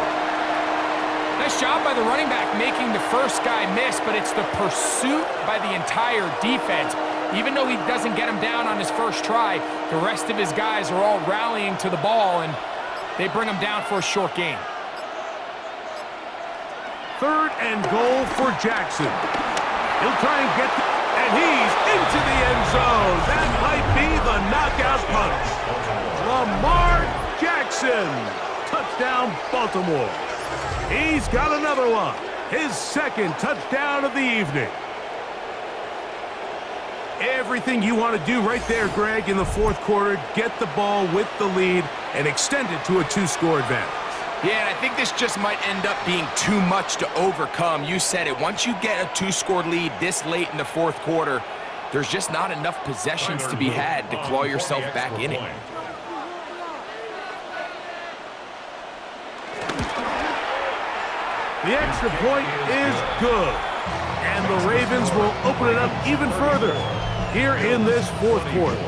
Nice job by the running back making the first guy miss, but it's the pursuit by the entire defense. Even though he doesn't get him down on his first try, the rest of his guys are all rallying to the ball, and they bring him down for a short gain. Third and goal for Jackson. He'll try and get and he's into the end zone. That might be the knockout punch. Lamar Jackson. Touchdown, Baltimore. He's got another one. His second touchdown of the evening. Everything you want to do right there, Greg, in the fourth quarter. Get the ball with the lead and extend it to a 2-score advantage. Yeah, and I think this just might end up being too much to overcome. You said it. Once you get a 2-score lead this late in the fourth quarter, there's just not enough possessions to be had to claw yourself back in it. The extra point is good. And the Ravens will open it up even further here in this fourth quarter.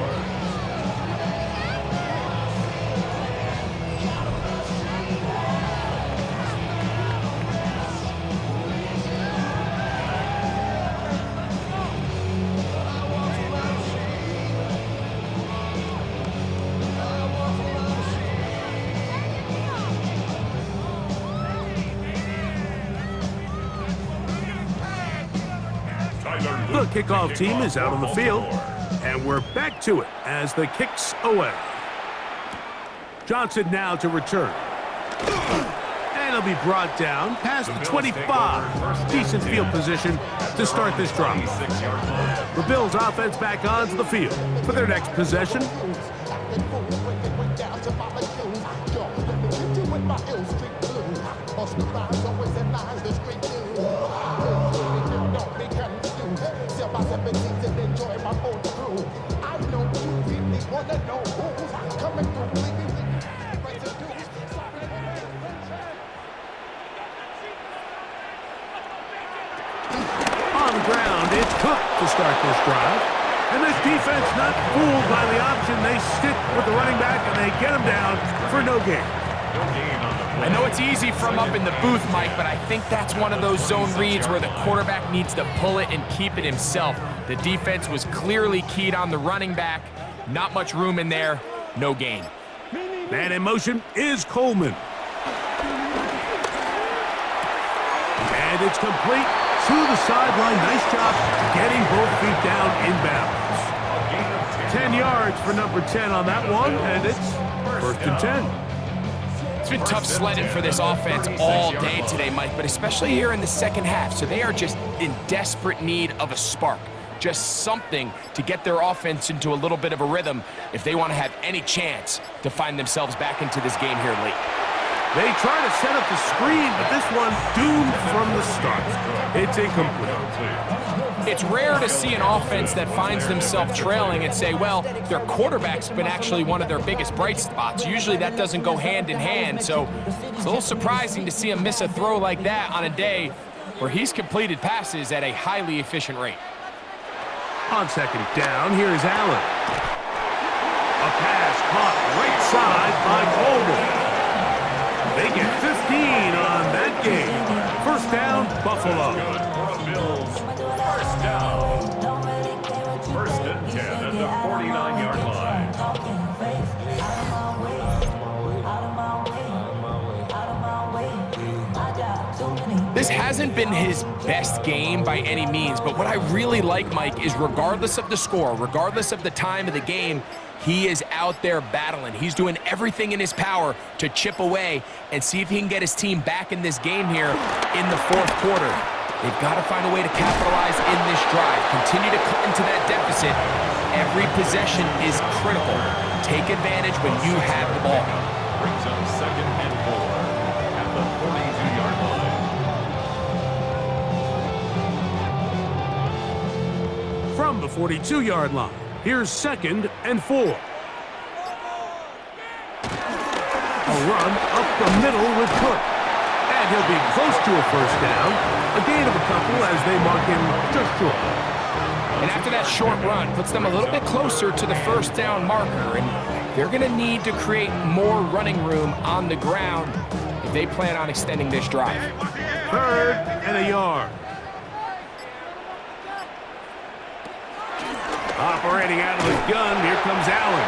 The kickoff team is out on the field, and we're back to it as the kick's away. Johnson now to return. And he'll be brought down past the 25. Decent field position to start this drive. The Bills offense back onto the field for their next possession. On the ground, it's Cook to start this drive. And this defense not fooled by the option. They stick with the running back, and they get him down for no gain. I know it's easy from up in the booth, Mike, but I think that's one of those zone reads where the quarterback needs to pull it and keep it himself. The defense was clearly keyed on the running back. Not much room in there. No gain. Man in motion is Coleman. And it's complete to the sideline. Nice job getting both feet down inbounds. 10 yards for number 10 on that one, and it's 1st and 10. It's been tough sledding for this offense all day today, Mike, but especially here in the second half. So they are just in desperate need of a spark, just something to get their offense into a little bit of a rhythm if they want to have any chance to find themselves back into this game here late. They try to set up the screen, but this one doomed from the start. It's incomplete. It's rare to see an offense that finds themselves trailing and say, well, their quarterback's been actually one of their biggest bright spots. Usually that doesn't go hand in hand, so it's a little surprising to see him miss a throw like that on a day where he's completed passes at a highly efficient rate. On 2nd down, here's Allen. A pass caught right side by Coleman. They get 15 on that game. 1st down, Buffalo. Bills, 1st down. 1st and 10 at the 49-yard line. This hasn't been his best game by any means, but what I really like, Mike, is regardless of the score, regardless of the time of the game, he is out there battling. He's doing everything in his power to chip away and see if he can get his team back in this game here in the 4th quarter. They've got to find a way to capitalize in this drive. Continue to cut into that deficit. Every possession is critical. Take advantage when you have the ball. Brings up 2nd and 4 at the 42-yard line. From the 42-yard line, here's 2nd and 4. A run up the middle with Cook. And he'll be close to a 1st down. A gain of a couple as they mark him just short. And after that short run, puts them a little bit closer to the 1st down marker. And they're going to need to create more running room on the ground if they plan on extending this drive. 3rd and a yard. Operating out of the gun, here comes Allen.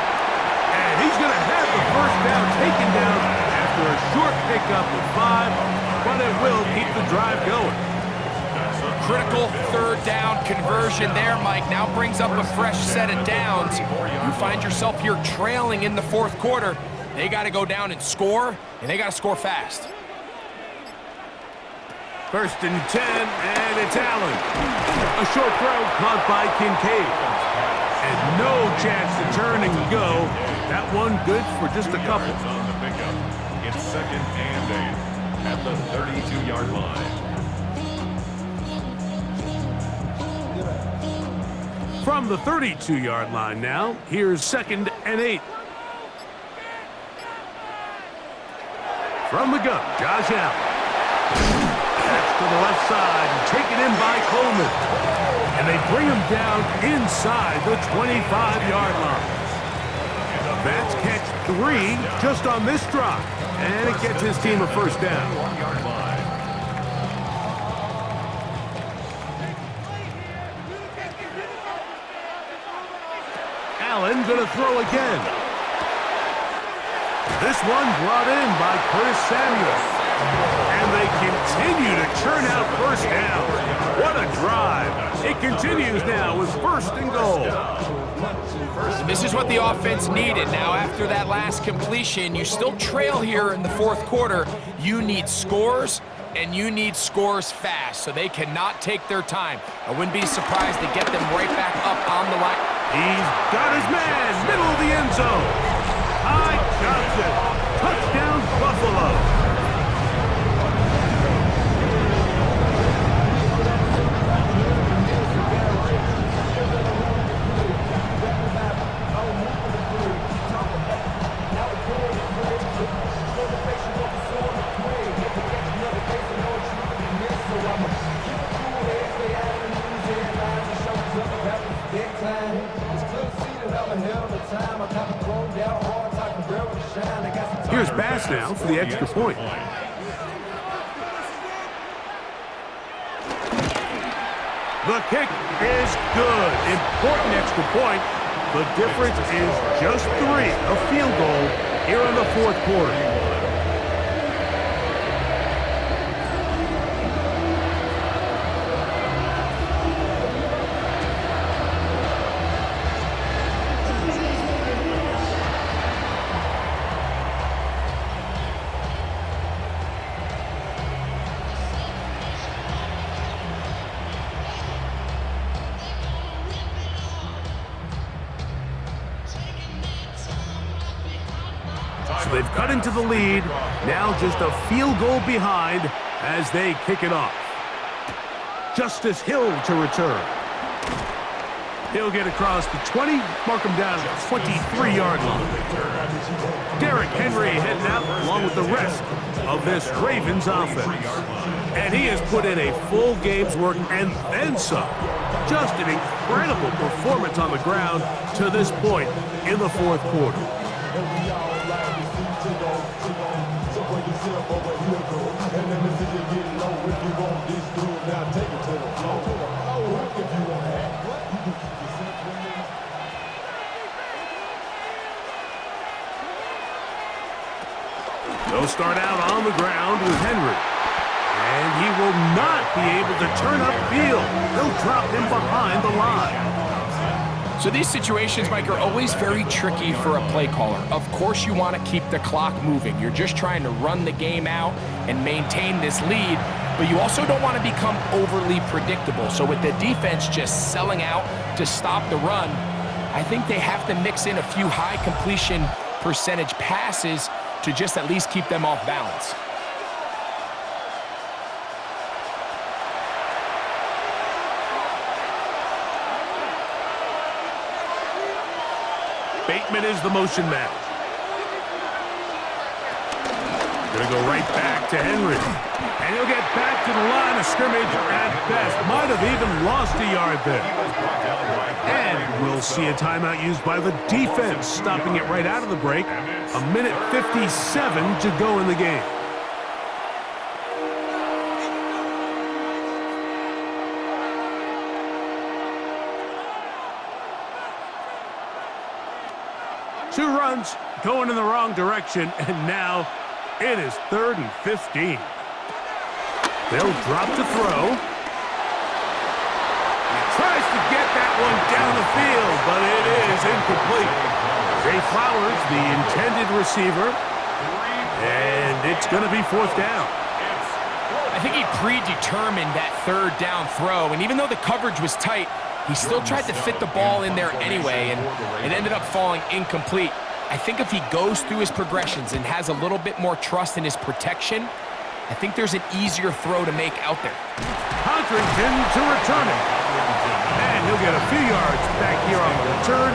And he's going to have the 1st down taken down after a short pickup of 5, but it will keep the drive going. Critical 3rd down conversion there, Mike. Now brings up a fresh set of downs. You find yourself here trailing in the 4th quarter. They got to go down and score, and they got to score fast. 1st and 10, and it's Allen. A short throw caught by Kincaid. And no chance to turn and go. That one good for just a couple. On the pickup. It's 2nd and 8 at the 32-yard line. From the 32-yard line now, here's 2nd and 8. From the gun, Josh Allen. That's to the left side and taken in by Coleman. And they bring him down inside the 25-yard line. That's catch 3 just on this drive. And it gets his team a 1st down. 1-yard line. Allen going to throw again. This one brought in by Curtis Samuel. And they continue to churn out first down. What a drive. It continues now with first and goal. This is what the offense needed. Now, after that last completion, you still trail here in the fourth quarter. You need scores, and you need scores fast, so they cannot take their time. I wouldn't be surprised to get them right back up on the line. He's got his man, middle of the end zone. Ty Johnson, touchdown Buffalo. Here's Bass now for the extra point. The kick is good. Important extra point. The difference is just 3, a field goal here in the fourth quarter. So they've cut into the lead, now just a field goal behind as they kick it off. Justice Hill to return. He'll get across the 20, mark him down at the 23-yard line. Derrick Henry heading out along with the rest of this Ravens offense. And he has put in a full game's work and then some. Just an incredible performance on the ground to this point in the fourth quarter. They'll start out on the ground with Henry. And he will not be able to turn upfield. They'll drop him behind the line. So these situations, Mike, are always very tricky for a play caller. Of course you want to keep the clock moving. You're just trying to run the game out and maintain this lead, but you also don't want to become overly predictable. So with the defense just selling out to stop the run, I think they have to mix in a few high completion percentage passes to just at least keep them off balance. Bateman is the motion man. Gonna go right back to Henry. And he'll get back to the line of scrimmage at best. Might have even lost a yard there. And we'll see a timeout used by the defense, stopping it right out of the break. A minute 57 to go in the game. Two runs going in the wrong direction, and now it is 3rd and 15. They'll drop to throw. He tries to get that one down the field, but it is incomplete. Zay Flowers, the intended receiver, and it's going to be 4th down. I think he predetermined that 3rd down throw, and even though the coverage was tight, he still tried to fit the ball in there anyway, and it ended up falling incomplete. I think if he goes through his progressions and has a little bit more trust in his protection, I think there's an easier throw to make out there. Codrington to return it. And he'll get a few yards back here on the return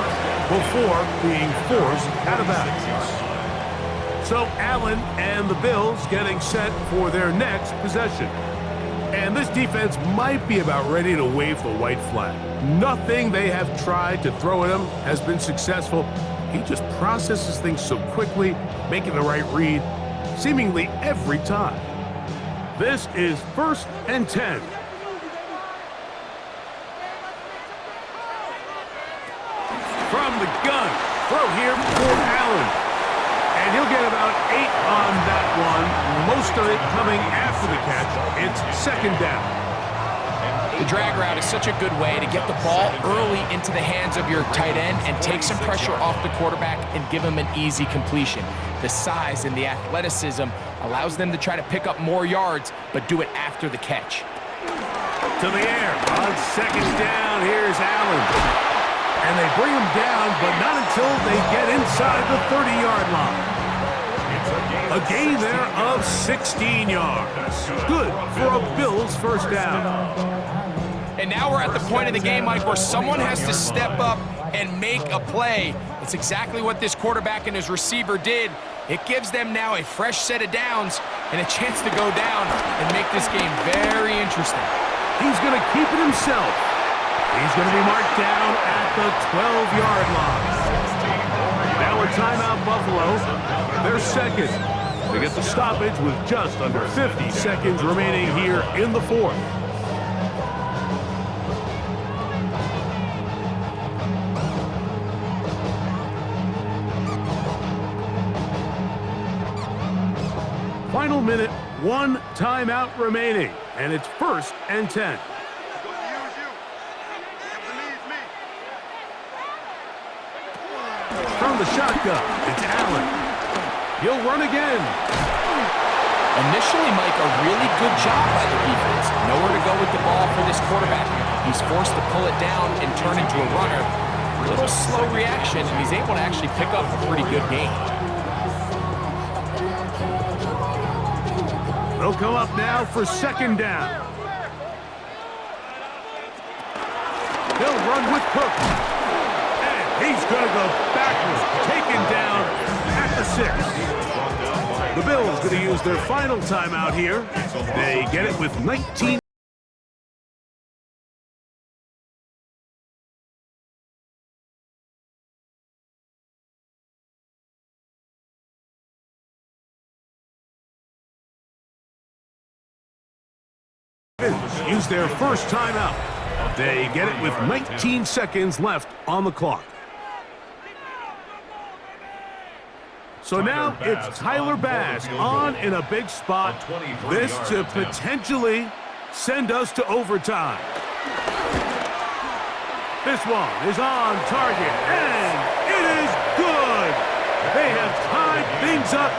before being forced out of bounds. So Allen and the Bills getting set for their next possession. And this defense might be about ready to wave the white flag. Nothing they have tried to throw at him has been successful. He just processes things so quickly, making the right read, seemingly every time. This is 1st and 10. From the gun, throw here for Allen. And he'll get about 8 on that one. Most of it coming after the catch. It's second down. The drag route is such a good way to get the ball early into the hands of your tight end and take some pressure off the quarterback and give him an easy completion. The size and the athleticism allows them to try to pick up more yards, but do it after the catch. To the air. On second down, here's Allen. And they bring him down, but not until they get inside the 30-yard line. A gain there of 16 yards. Good for a Bills first down. And now we're at the point of the game, Mike, where someone has to step up and make a play. It's exactly what this quarterback and his receiver did. It gives them now a fresh set of downs and a chance to go down and make this game very interesting. He's going to keep it himself. He's going to be marked down at the 12-yard line. Now a timeout, Buffalo. They're second. They get the stoppage with just under 50 seconds remaining here in the fourth. Final minute, 1 timeout remaining, and it's 1st and 10. From the shotgun, it's Allen. He'll run again. Initially, Mike, a really good job by the defense. Nowhere to go with the ball for this quarterback. He's forced to pull it down and turn into a runner. A little slow reaction, and he's able to actually pick up a pretty good game. They'll come up now for second down. He'll run with Cook. And he's going to go backwards, taken down at the 6. The Bills going to use their final timeout here. They get it with 19. Use their first timeout. They get it with 19 seconds left on the clock. So now it's Tyler Bass on in a big spot. This to potentially send us to overtime. This one is on target, and it is good. They have tied things up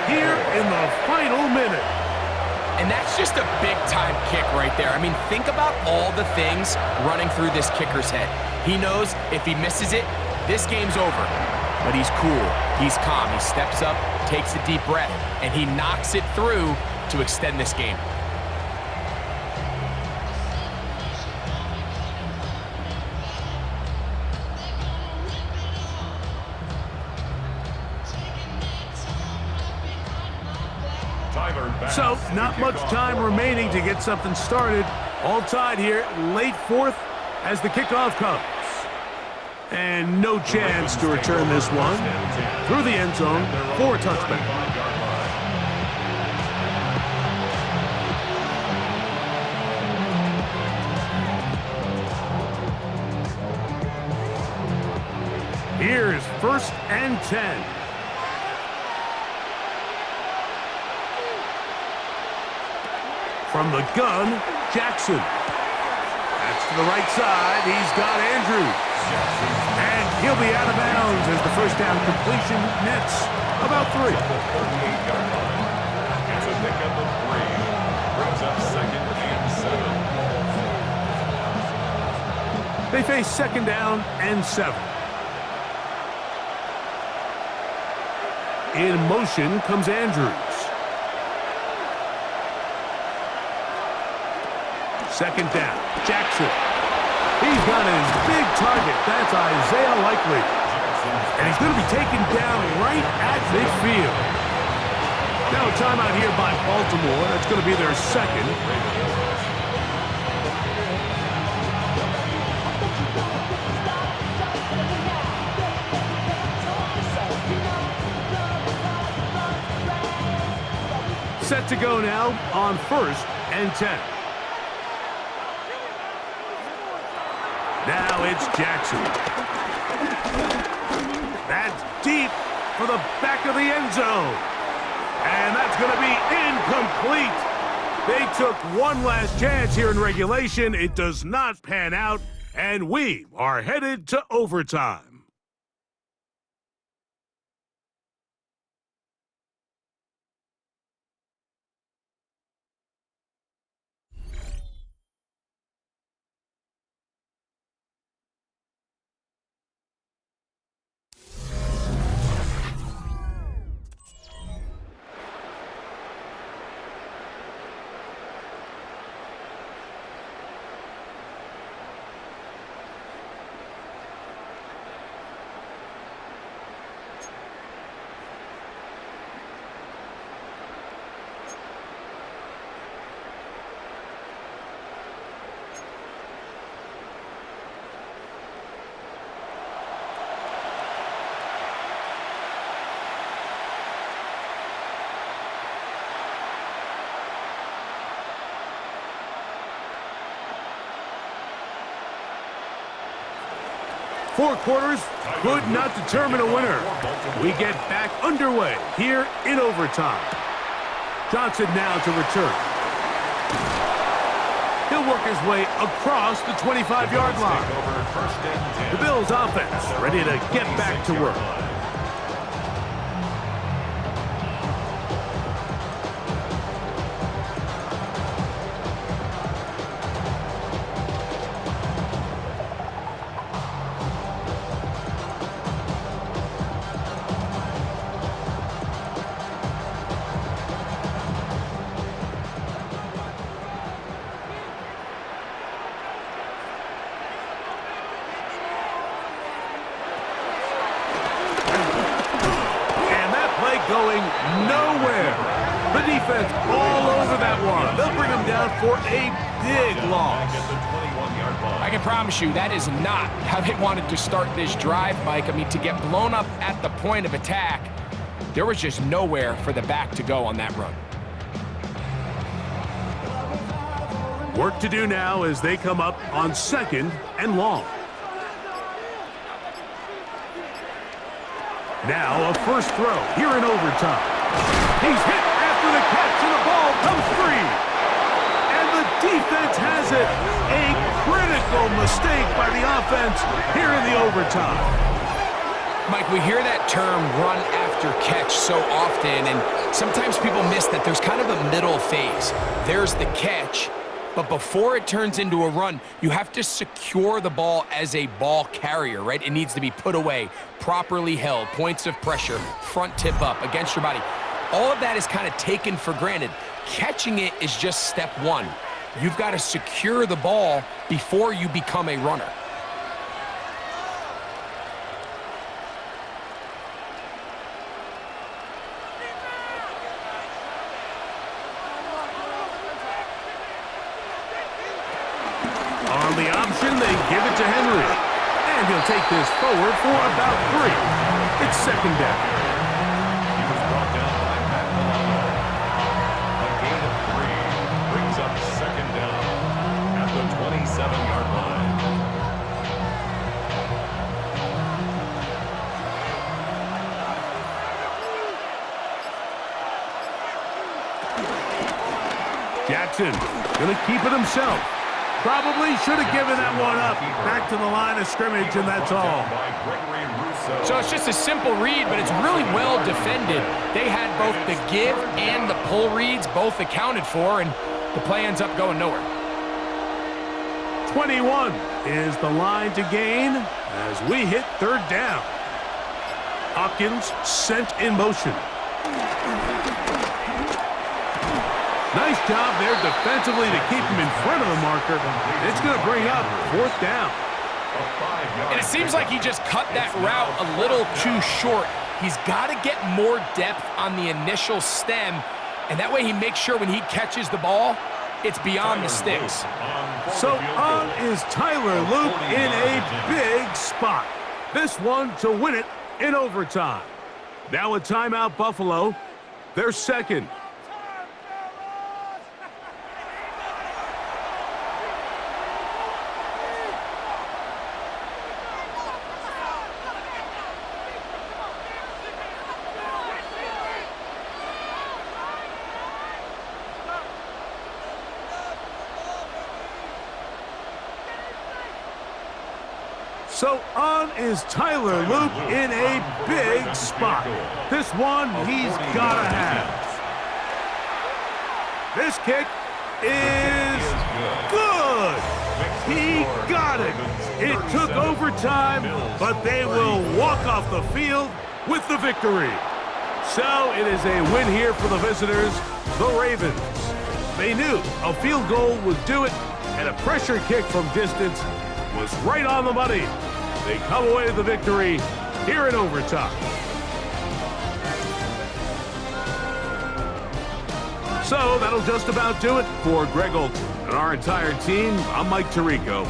here in the final minute. And that's just a big-time kick right there. I mean, think about all the things running through this kicker's head. He knows if he misses it, this game's over. But he's cool. He's calm. He steps up, takes a deep breath, and he knocks it through to extend this game. So, not much time remaining to get something started. All tied here, late fourth as the kickoff comes. And no chance to return this one through the end zone for a touchback. Here's 1st and 10. From the gun, Jackson. That's to the right side. He's got Andrews. And he'll be out of bounds as the first down completion nets about 3. It's a pickup of 3. Brings up 2nd and 7. They face 2nd down and 7. In motion comes Andrews. 2nd down, Jackson. He's got his big target. That's Isaiah Likely. And he's going to be taken down right at midfield. Now a timeout here by Baltimore. That's going to be their second. Set to go now on 1st and 10. Now it's Jackson. That's deep for the back of the end zone. And that's going to be incomplete. They took one last chance here in regulation. It does not pan out, and we are headed to overtime. Four quarters could not determine a winner. We get back underway here in overtime. Johnson now to return. He'll work his way across the 25-yard line. The Bills offense ready to get back to work. Going nowhere. The defense all over that one. They'll bring him down for a big loss. I can promise you that is not how they wanted to start this drive, Mike. I mean, to get blown up at the point of attack, there was just nowhere for the back to go on that run. Work to do now as they come up on 2nd and long. Now a first throw here in overtime. He's hit after the catch and the ball comes free. And the defense has it. A critical mistake by the offense here in the overtime. Mike, we hear that term run after catch so often, and sometimes people miss that there's kind of a middle phase. There's the catch, but before it turns into a run, you have to secure the ball as a ball carrier, right? It needs to be put away, properly held, points of pressure, front tip up against your body. All of that is kind of taken for granted. Catching it is just step one. You've got to secure the ball before you become a runner. On the option, they give it to Henry. And he'll take this forward for about 3. It's 2nd down. He was brought down by Madden. A gain of 3 brings up 2nd down at the 27-yard line. Jackson gonna keep it himself. Probably should have given that one up. Back to the line of scrimmage, and that's all. So it's just a simple read, but it's really well defended. They had both the give and the pull reads both accounted for, and the play ends up going nowhere. 21 is the line to gain as we hit 3rd down. Hopkins sent in motion. Nice job there defensively to keep him in front of the marker. It's going to bring up 4th down. And it seems like he just cut that route a little too short. He's got to get more depth on the initial stem, and that way he makes sure when he catches the ball, it's beyond the sticks. So on is Tyler Luke in a big spot. This one to win it in overtime. Now a timeout, Buffalo. They're 2nd. So on is Tyler Luke in a big spot. This one he's gotta have. This kick is good. He got it. It took overtime, but they will walk off the field with the victory. So it is a win here for the visitors, the Ravens. They knew a field goal would do it, and a pressure kick from distance was right on the money. They come away with the victory here in overtime. So that'll just about do it for Greg Olson and our entire team. I'm Mike Tirico.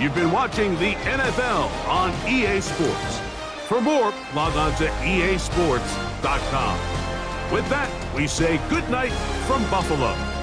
You've been watching the NFL on EA Sports. For more, log on to easports.com. With that, we say good night from Buffalo.